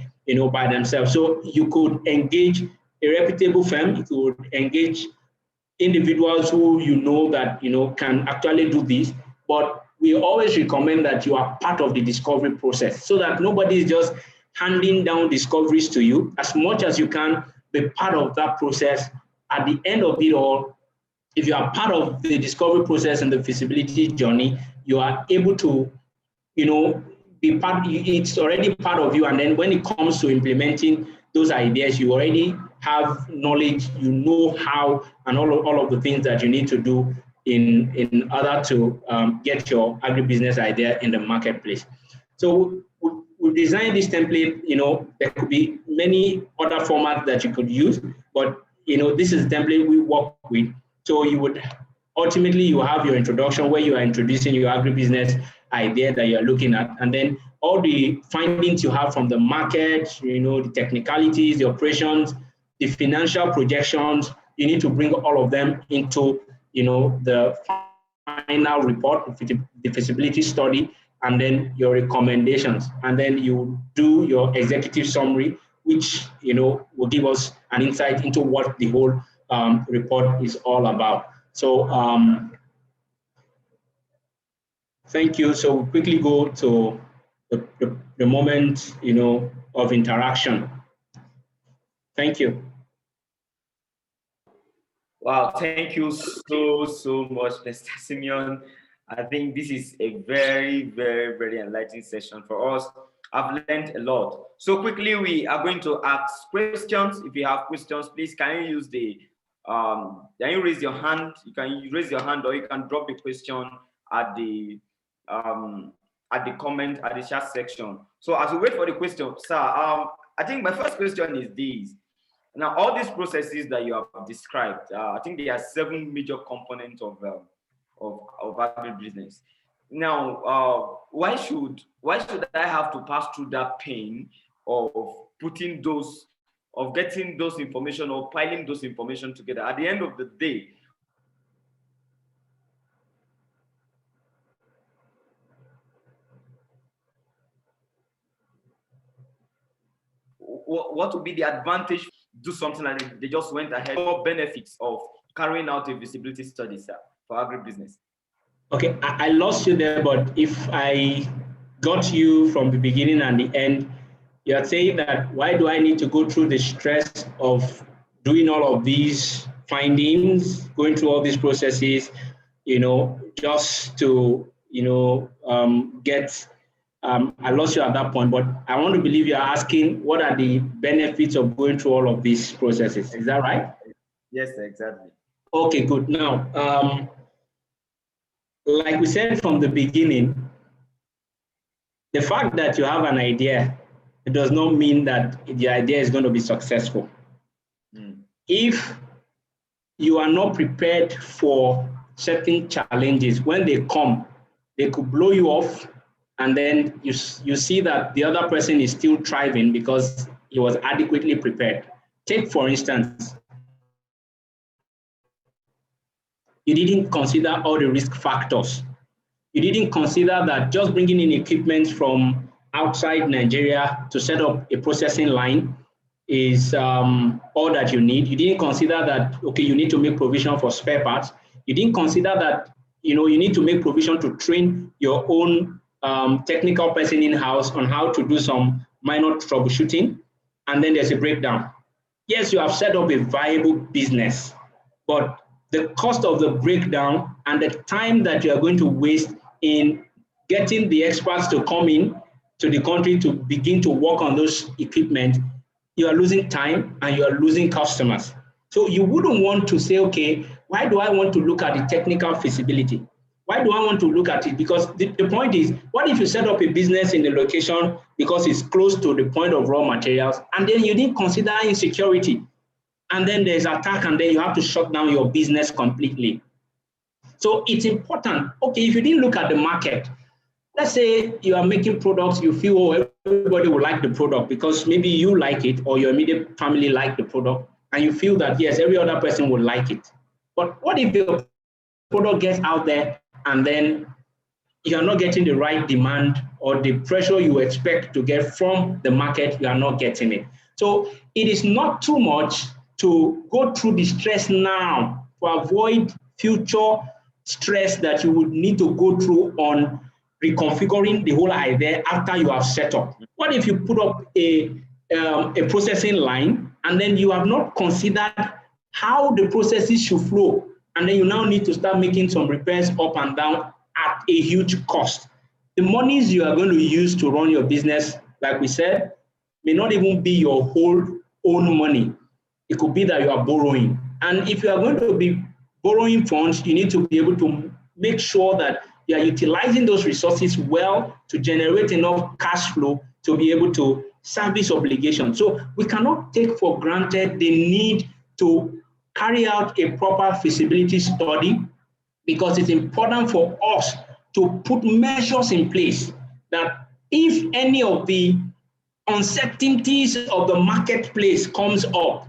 by themselves. So you could engage a reputable firm. It would engage individuals who that can actually do this. But we always recommend that you are part of the discovery process so that nobody is just handing down discoveries to you. As much as you can be part of that process. At the end of it all, if you are part of the discovery process and the feasibility journey, you are able to, be part, it's already part of you. And then when it comes to implementing those ideas, you already have knowledge, how, and all of the things that you need to do in order to get your agribusiness idea in the marketplace. So we designed this template. There could be many other formats that you could use, but this is the template we work with. So you would ultimately you have your introduction where you are introducing your agribusiness idea that you're looking at, and then all the findings you have from the market, the technicalities, the operations, the financial projections. You need to bring all of them into the final report, the feasibility study, and then your recommendations, and then you do your executive summary, which will give us an insight into what the whole report is all about. So thank you. So we'll quickly go to the moment of interaction. Thank you. Wow, thank you so much, Mr. Simeon. I think this is a very, very, very enlightening session for us. I've learned a lot. So quickly, we are going to ask questions. If you have questions, please can you use can you raise your hand? You can raise your hand, or you can drop the question at the comment at the chat section. So as we wait for the question, sir, I think my first question is this. Now, all these processes that you have described, I think there are 7 major components of agribusiness. Now, why should I have to pass through that pain of getting those information or piling those information together? At the end of the day, what would be the advantage? Do something like they just went ahead. What benefits of carrying out a feasibility study, sir, for agribusiness? Okay, I lost you there, but if I got you from the beginning and the end, you're saying that why do I need to go through the stress of doing all of these findings, going through all these processes, just to, get, I lost you at that point, but I want to believe you're asking what are the benefits of going through all of these processes. Is that right? Yes, exactly. Okay, good. Now, like we said from the beginning, the fact that you have an idea, it does not mean that the idea is going to be successful. If you are not prepared for certain challenges, when they come, they could blow you off, and then you see that the other person is still thriving because he was adequately prepared. Take, for instance, you didn't consider all the risk factors. You didn't consider that just bringing in equipment from outside Nigeria to set up a processing line is all that you need. You didn't consider that, okay, you need to make provision for spare parts. You didn't consider that, you need to make provision to train your own technical person in-house on how to do some minor troubleshooting, and then there's a breakdown. Yes, you have set up a viable business, but the cost of the breakdown and the time that you are going to waste in getting the experts to come in to the country to begin to work on those equipment, you are losing time and you are losing customers. So you wouldn't want to say, okay, why do I want to look at the technical feasibility? Why do I want to look at it? Because the point is, what if you set up a business in a location because it's close to the point of raw materials, and then you didn't consider insecurity, and then there's attack, and then you have to shut down your business completely. So it's important. Okay, if you didn't look at the market, let's say you are making products, you feel, oh, everybody will like the product because maybe you like it or your immediate family like the product, and you feel that, yes, every other person will like it. But what if your product gets out there and then you are not getting the right demand or the pressure you expect to get from the market, you are not getting it. So it is not too much to go through the stress now to avoid future stress that you would need to go through on reconfiguring the whole idea after you have set up? What if you put up a processing line and then you have not considered how the processes should flow, and then you now need to start making some repairs up and down at a huge cost? The monies you are going to use to run your business, like we said, may not even be your whole own money. It could be that you are borrowing. And if you are going to be borrowing funds, you need to be able to make sure that you are utilizing those resources well to generate enough cash flow to be able to service obligations. So we cannot take for granted the need to carry out a proper feasibility study, because it's important for us to put measures in place that if any of the uncertainties of the marketplace comes up,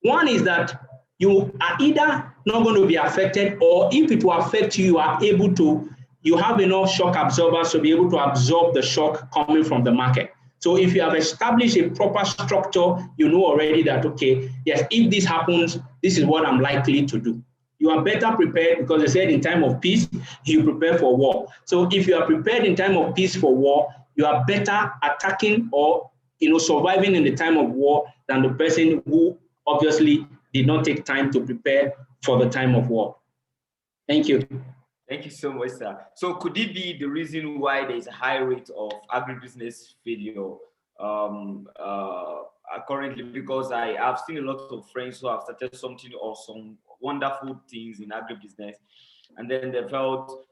one is that you are either not going to be affected, or if it will affect you, you are able to, you have enough shock absorbers to be able to absorb the shock coming from the market. So if you have established a proper structure, you know already that, okay, yes, if this happens, this is what I'm likely to do. You are better prepared, because they said in time of peace, you prepare for war. So if you are prepared in time of peace for war, you are better attacking or surviving in the time of war than the person who obviously did not take time to prepare for the time of war. Thank you. Thank you so much, sir. So could it be the reason why there is a high rate of agribusiness failure currently? Because I have seen a lot of friends who have started something awesome, wonderful things in agribusiness, and then they felt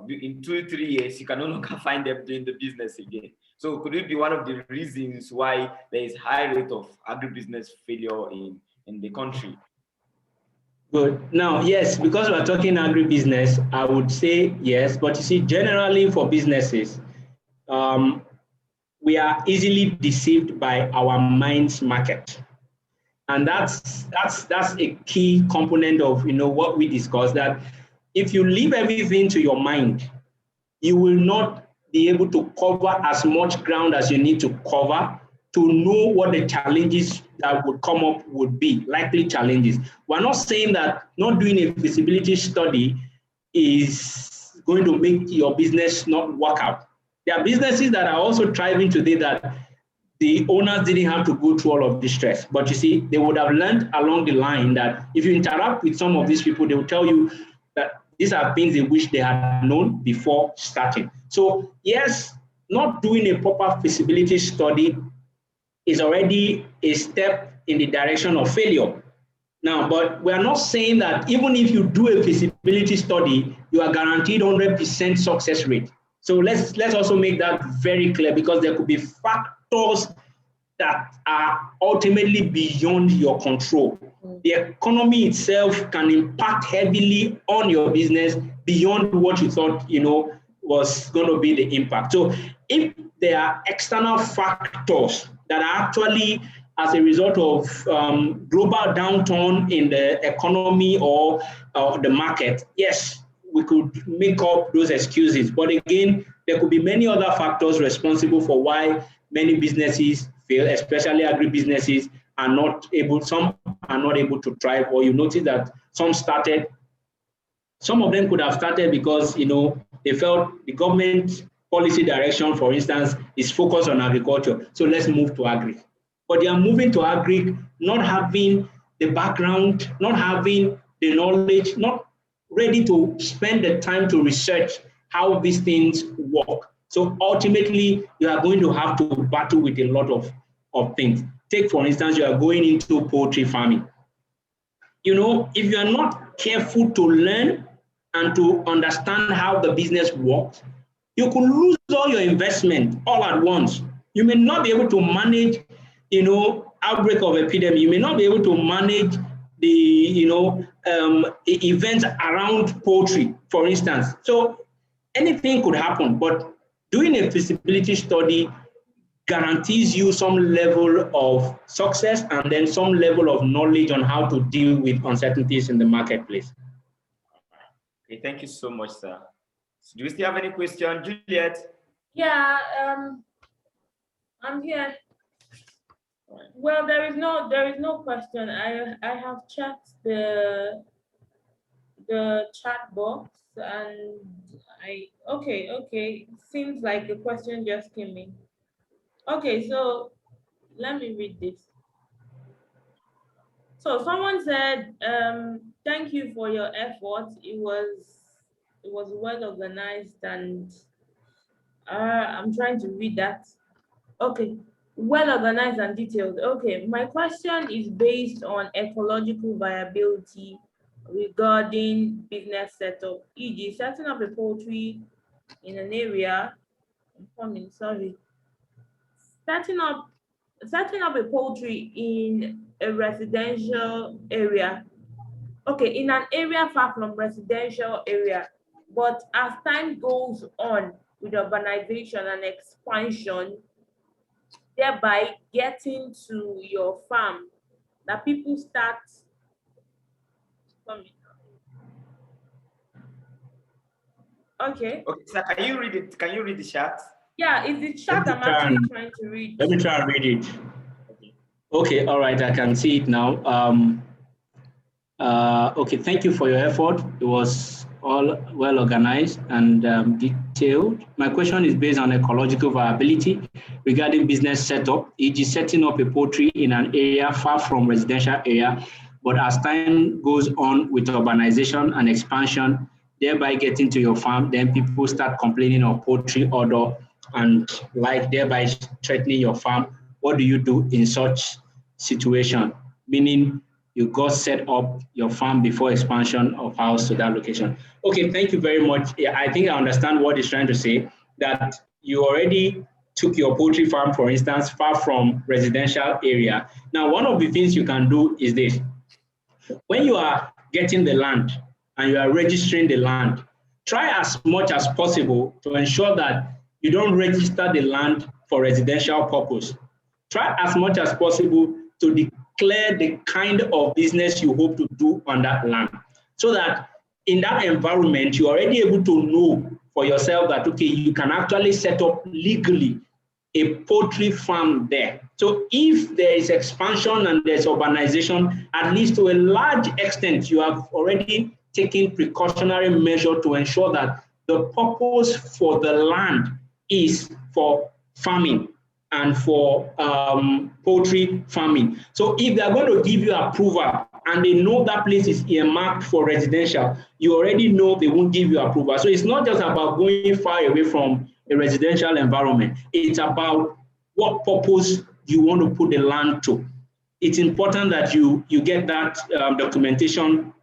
in 2-3 years you can no longer find them doing the business again. So could it be one of the reasons why there is high rate of agribusiness failure in the country? Good. Now, yes, because we're talking agribusiness, I would say yes. But you see, generally for businesses, we are easily deceived by our mind's market. And that's a key component of what we discussed, that if you leave everything to your mind, you will not be able to cover as much ground as you need to cover to know what the challenges that would come up would be, likely challenges. We're not saying that not doing a feasibility study is going to make your business not work out. There are businesses that are also thriving today that the owners didn't have to go through all of this stress. But you see, they would have learned along the line that if you interact with some of these people, they will tell you that these are things they wish they had known before starting. So yes, not doing a proper feasibility study is already a step in the direction of failure. Now, but we are not saying that even if you do a feasibility study, you are guaranteed 100% success rate. So let's also make that very clear, because there could be factors that are ultimately beyond your control. The economy itself can impact heavily on your business beyond what you thought, was going to be the impact. So if there are external factors that are actually as a result of global downturn in the economy or the market, yes, we could make up those excuses. But again, there could be many other factors responsible for why many businesses fail, especially agribusinesses are not able, some are not able to thrive, or you notice that some of them could have started because, they felt the government policy direction, for instance, is focused on agriculture. So let's move to agri. But they are moving to agri, not having the background, not having the knowledge, not ready to spend the time to research how these things work. So ultimately, you are going to have to battle with a lot of things. Take, for instance, you are going into poultry farming. If you are not careful to learn and to understand how the business works, you could lose all your investment all at once. You may not be able to manage, outbreak of epidemic. You may not be able to manage the, events around poultry, for instance. So anything could happen, but doing a feasibility study guarantees you some level of success and then some level of knowledge on how to deal with uncertainties in the marketplace. Okay, thank you so much, sir. So do you still have any question, Juliet? Yeah, I'm here. Well, there is no question. I have checked the chat box, and okay. Seems like the question just came in. Okay, so let me read this. So someone said, thank you for your effort. It was well organized, and I'm trying to read that. Okay. Well organized and detailed. Okay. My question is based on ecological viability regarding business setup, e.g., setting up a poultry in an area. I'm coming, sorry. Setting up setting up a poultry in a residential area. Okay, in an area far from residential area. But as time goes on with urbanization and expansion, thereby getting to your farm, that people start coming. Okay. Okay, sir, can you read it? Can you read the chat? Yeah, it's the chat I'm actually trying to read. Let me try and read it. Okay, all right, I can see it now. Okay, thank you for your effort. It was all well organized and detailed. My question is based on ecological viability regarding business setup, e.g., setting up a poultry in an area far from residential area, but as time goes on with urbanization and expansion, thereby getting to your farm, then people start complaining of poultry odor and like thereby threatening your farm. What do you do in such situation? Meaning you got set up your farm before expansion of house to that location. Okay, thank you very much. Yeah, I think I understand what he's trying to say, that you already took your poultry farm, for instance, far from residential area. Now, one of the things you can do is this. When you are getting the land and you are registering the land, try as much as possible to ensure that you don't register the land for residential purpose. Try as much as possible to declare the kind of business you hope to do on that land, so that in that environment, you're already able to know for yourself that, okay, you can actually set up legally a poultry farm there. So if there is expansion and there's urbanization, at least to a large extent, you have already taken precautionary measure to ensure that the purpose for the land is for farming and for poultry farming. So if they're going to give you approval and they know that place is earmarked for residential, you already know they won't give you approval. So it's not just about going far away from a residential environment. It's about what purpose you want to put the land to. It's important that you get that documentation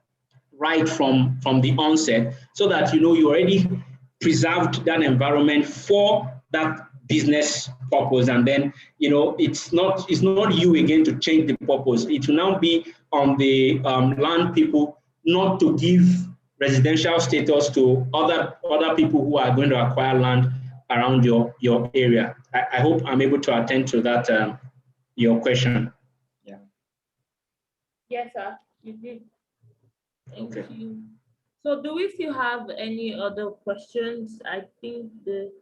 right from the onset, so that you know you already preserved that environment for that business purpose, and then it's not you again to change the purpose. It will now be on the land people not to give residential status to other people who are going to acquire land around your area. I hope I'm able to attend to that your question. Yeah. Yes, sir, you did. Thank Okay. you. So do we still have any other questions? I think the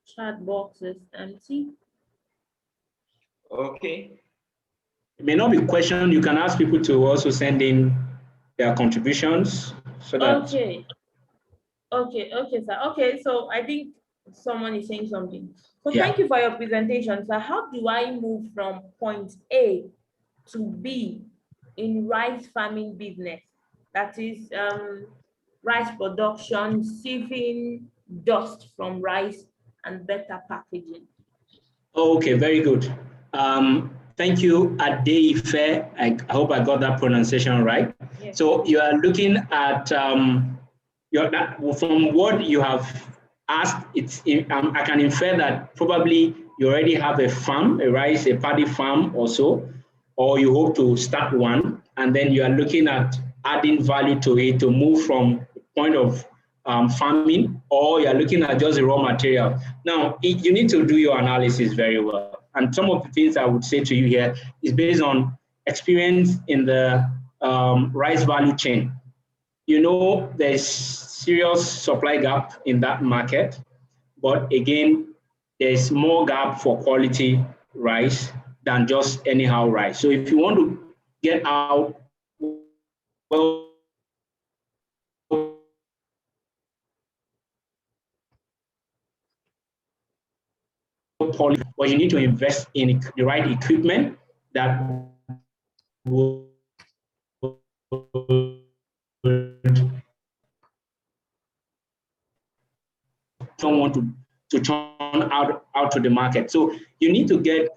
chat box is empty. Okay. It may not be question. You can ask people to also send in their contributions so that. Okay, sir. Okay, so I think someone is saying something. So Yeah. thank you for your presentation, sir. How do I move from point A to B in rice farming business? That is rice production, sieving dust from rice, and better packaging. Okay, very good. Thank you, Adeife. I hope I got that pronunciation right. Yes. So you are looking at from what you have asked. I can infer that probably you already have a farm, a paddy farm or so, or you hope to start one, and then you are looking at adding value to it to move from the point of farming, or you're looking at just the raw material. Now, you need to do your analysis very well. And some of the things I would say to you here is based on experience in the rice value chain. There's serious supply gap in that market, but again, there's more gap for quality rice than just anyhow rice. So if you want to get out well polished, but you need to invest in the right equipment that would don't want to turn out to the market. So you need to get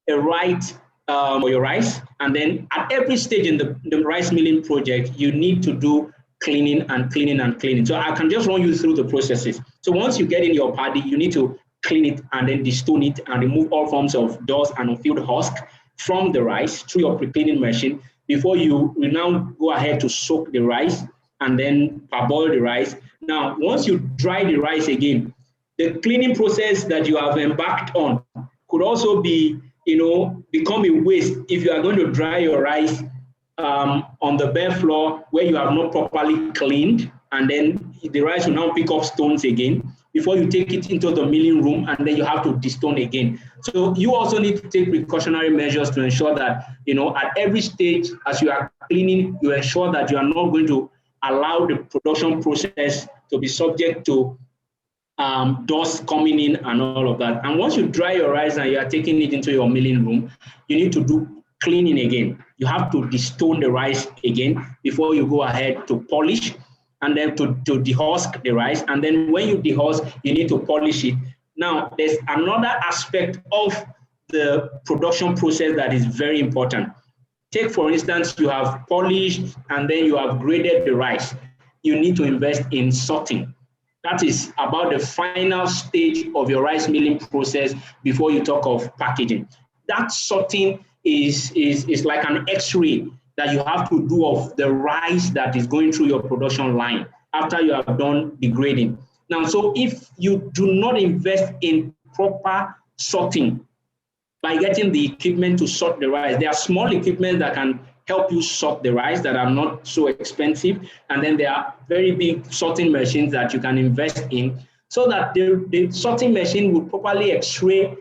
a right for your rice, and then at every stage in the rice milling project, you need to do cleaning and cleaning and cleaning. So I can just run you through the processes. So once you get in your paddy, you need to clean it and then destone it and remove all forms of dust and unfilled husk from the rice through your pre-cleaning machine before you will now go ahead to soak the rice and then parboil the rice. Now, once you dry the rice again, the cleaning process that you have embarked on could also be, become a waste if you are going to dry your rice on the bare floor where you have not properly cleaned, and then the rice will now pick up stones again before you take it into the milling room, and then you have to destone again. So you also need to take precautionary measures to ensure that, at every stage as you are cleaning, you ensure that you are not going to allow the production process to be subject to dust coming in and all of that. And once you dry your rice and you are taking it into your milling room, you need to do cleaning again. You have to destone the rice again before you go ahead to polish, and then to dehusk the rice. And then when you dehusk, you need to polish it. Now, there's another aspect of the production process that is very important. Take, for instance, you have polished and then you have graded the rice. You need to invest in sorting. That is about the final stage of your rice milling process before you talk of packaging. That sorting is like an X-ray that you have to do of the rice that is going through your production line after you have done the grading. Now, so if you do not invest in proper sorting, by getting the equipment to sort the rice. There are small equipment that can help you sort the rice that are not so expensive. And then there are very big sorting machines that you can invest in so that the sorting machine will properly X-ray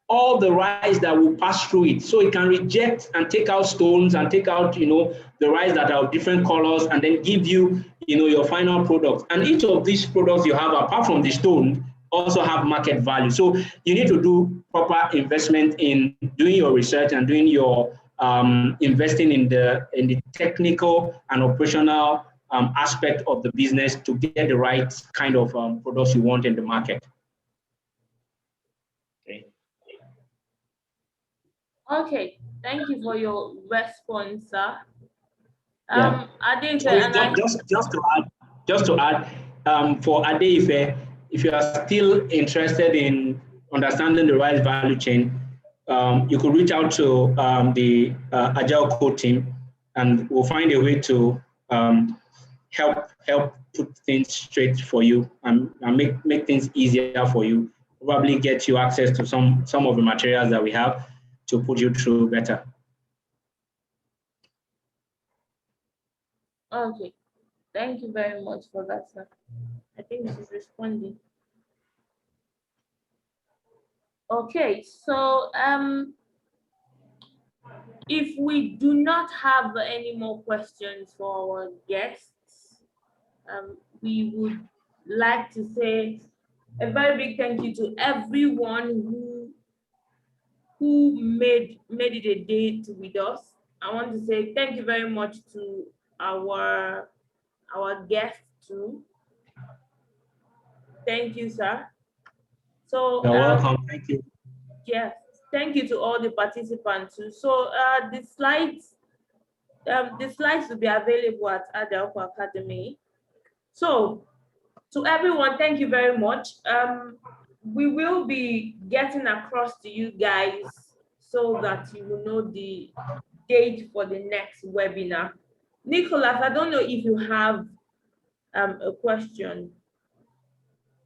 all the rice that will pass through it. So it can reject and take out stones and take out, the rice that are of different colors, and then give you, your final product. And each of these products you have, apart from the stone, also have market value. So you need to do proper investment in doing your research and doing your investing in the technical and operational aspect of the business to get the right kind of products you want in the market. Okay, thank you for your response, sir. Yeah. Just to add, for Adeife, if you are still interested in understanding the rice value chain, you could reach out to the Agile Code team, and we'll find a way to help put things straight for you and make things easier for you. Probably get you access to some of the materials that we have to put you through better. Okay, thank you very much for that, sir. I think this is responding. Okay, so if we do not have any more questions for our guests, we would like to say a very big thank you to everyone who made it a date with us. I want to say thank you very much to our guests too. Thank you, sir. So you're welcome. Thank you. Yes, thank you to all the participants too. So the slides will be available at Adelco Academy. So to everyone, thank you very much. We will be getting across to you guys so that you will know the date for the next webinar. Nicholas, I don't know if you have a question.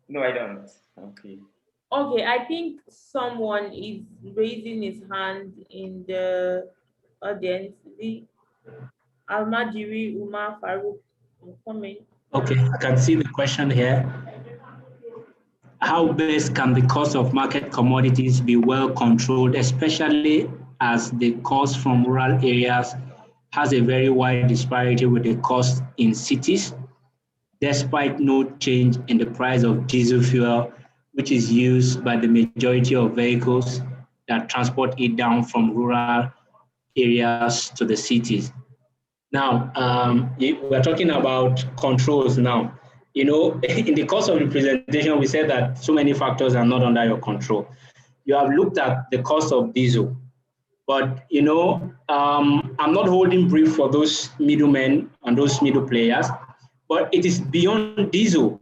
No, I don't. Okay. Okay, I think someone is raising his hand in the audience. The Almajiri Umar Farouk, I'm coming. Okay, I can see the question here. how best can the cost of market commodities be well controlled, especially as the cost from rural areas has a very wide disparity with the cost in cities, despite no change in the price of diesel fuel, which is used by the majority of vehicles that transport it down from rural areas to the cities. Now, we're talking about controls now. In the course of the presentation, we said that so many factors are not under your control. You have looked at the cost of diesel, but I'm not holding brief for those middlemen and those middle players, but it is beyond diesel.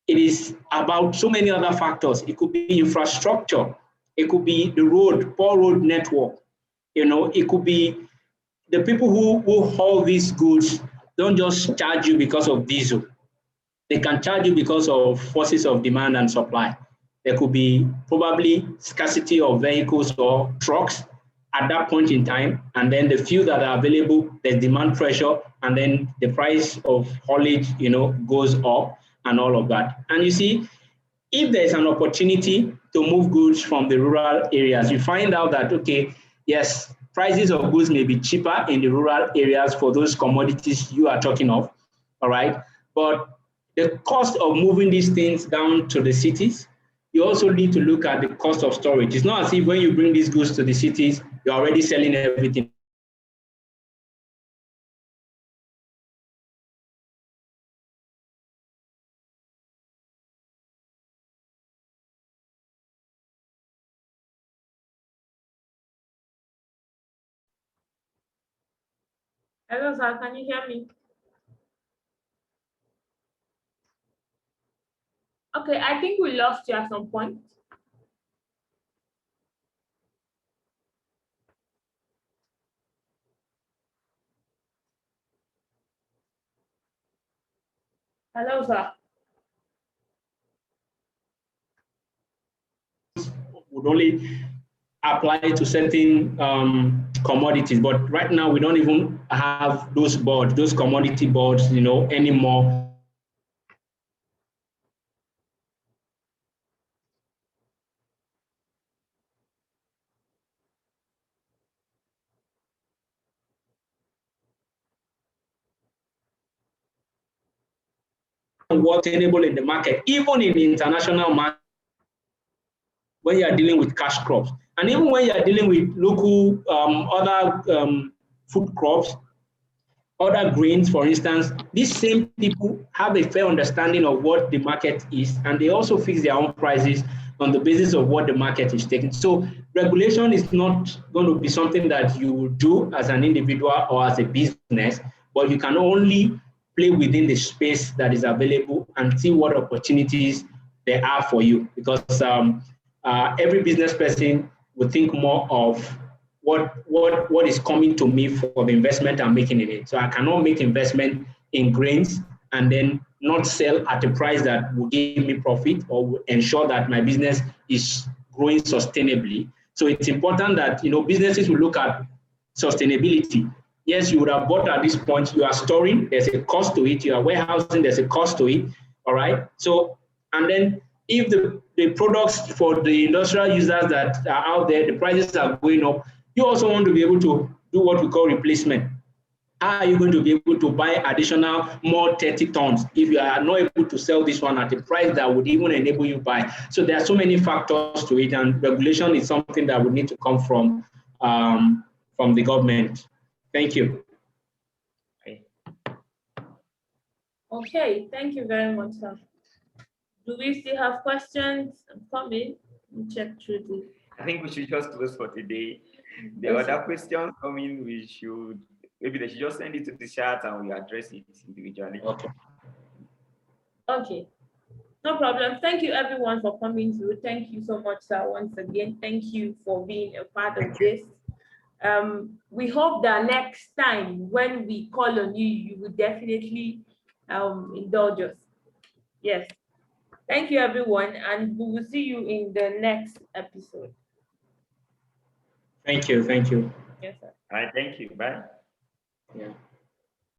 It is about so many other factors. It could be infrastructure. It could be the road, poor road network. It could be the people who haul these goods don't just charge you because of diesel. They can charge you because of forces of demand and supply. There could be probably scarcity of vehicles or trucks at that point in time, and then the few that are available, there's demand pressure, and then the price of haulage, goes up and all of that. And you see, if there's an opportunity to move goods from the rural areas, you find out that, okay, yes, prices of goods may be cheaper in the rural areas for those commodities you are talking of, all right? But the cost of moving these things down to the cities, you also need to look at the cost of storage. It's not as if when you bring these goods to the cities, you're already selling everything. Hello, sir. Can you hear me? Okay, I think we lost you at some point. Hello, sir. Would only apply to certain commodities, but right now we don't even have those boards, those commodity boards, anymore. What's enable in the market, even in the international market, when you are dealing with cash crops, and even when you are dealing with local other food crops, other grains, for instance, these same people have a fair understanding of what the market is, and they also fix their own prices on the basis of what the market is taking. So regulation is not going to be something that you will do as an individual or as a business, but you can only play within the space that is available and see what opportunities there are for you. Because every business person will think more of what is coming to me for the investment I'm making in it. So I cannot make investment in grains and then not sell at a price that will give me profit or will ensure that my business is growing sustainably. So it's important that businesses will look at sustainability. Yes, you would have bought at this point, you are storing, there's a cost to it, you are warehousing, there's a cost to it. All right. So, and then if the products for the industrial users that are out there, the prices are going up, you also want to be able to do what we call replacement. How are you going to be able to buy additional more 30 tons if you are not able to sell this one at a price that would even enable you buy? So there are so many factors to it, and regulation is something that would need to come from the government. Thank you. Okay, thank you very much, sir. Do we still have questions? I'm coming. Check through this. I think we should just close for today. The other questions coming, maybe they should just send it to the chat and we address it individually. Okay. Okay. No problem. Thank you everyone for coming through. Thank you so much, sir. Once again, thank you for being a part of this. We hope that next time when we call on you, you will definitely indulge us. Yes. Thank you everyone, and we will see you in the next episode. Thank you. Thank you. Yes, sir. All right, thank you. Bye. Yeah.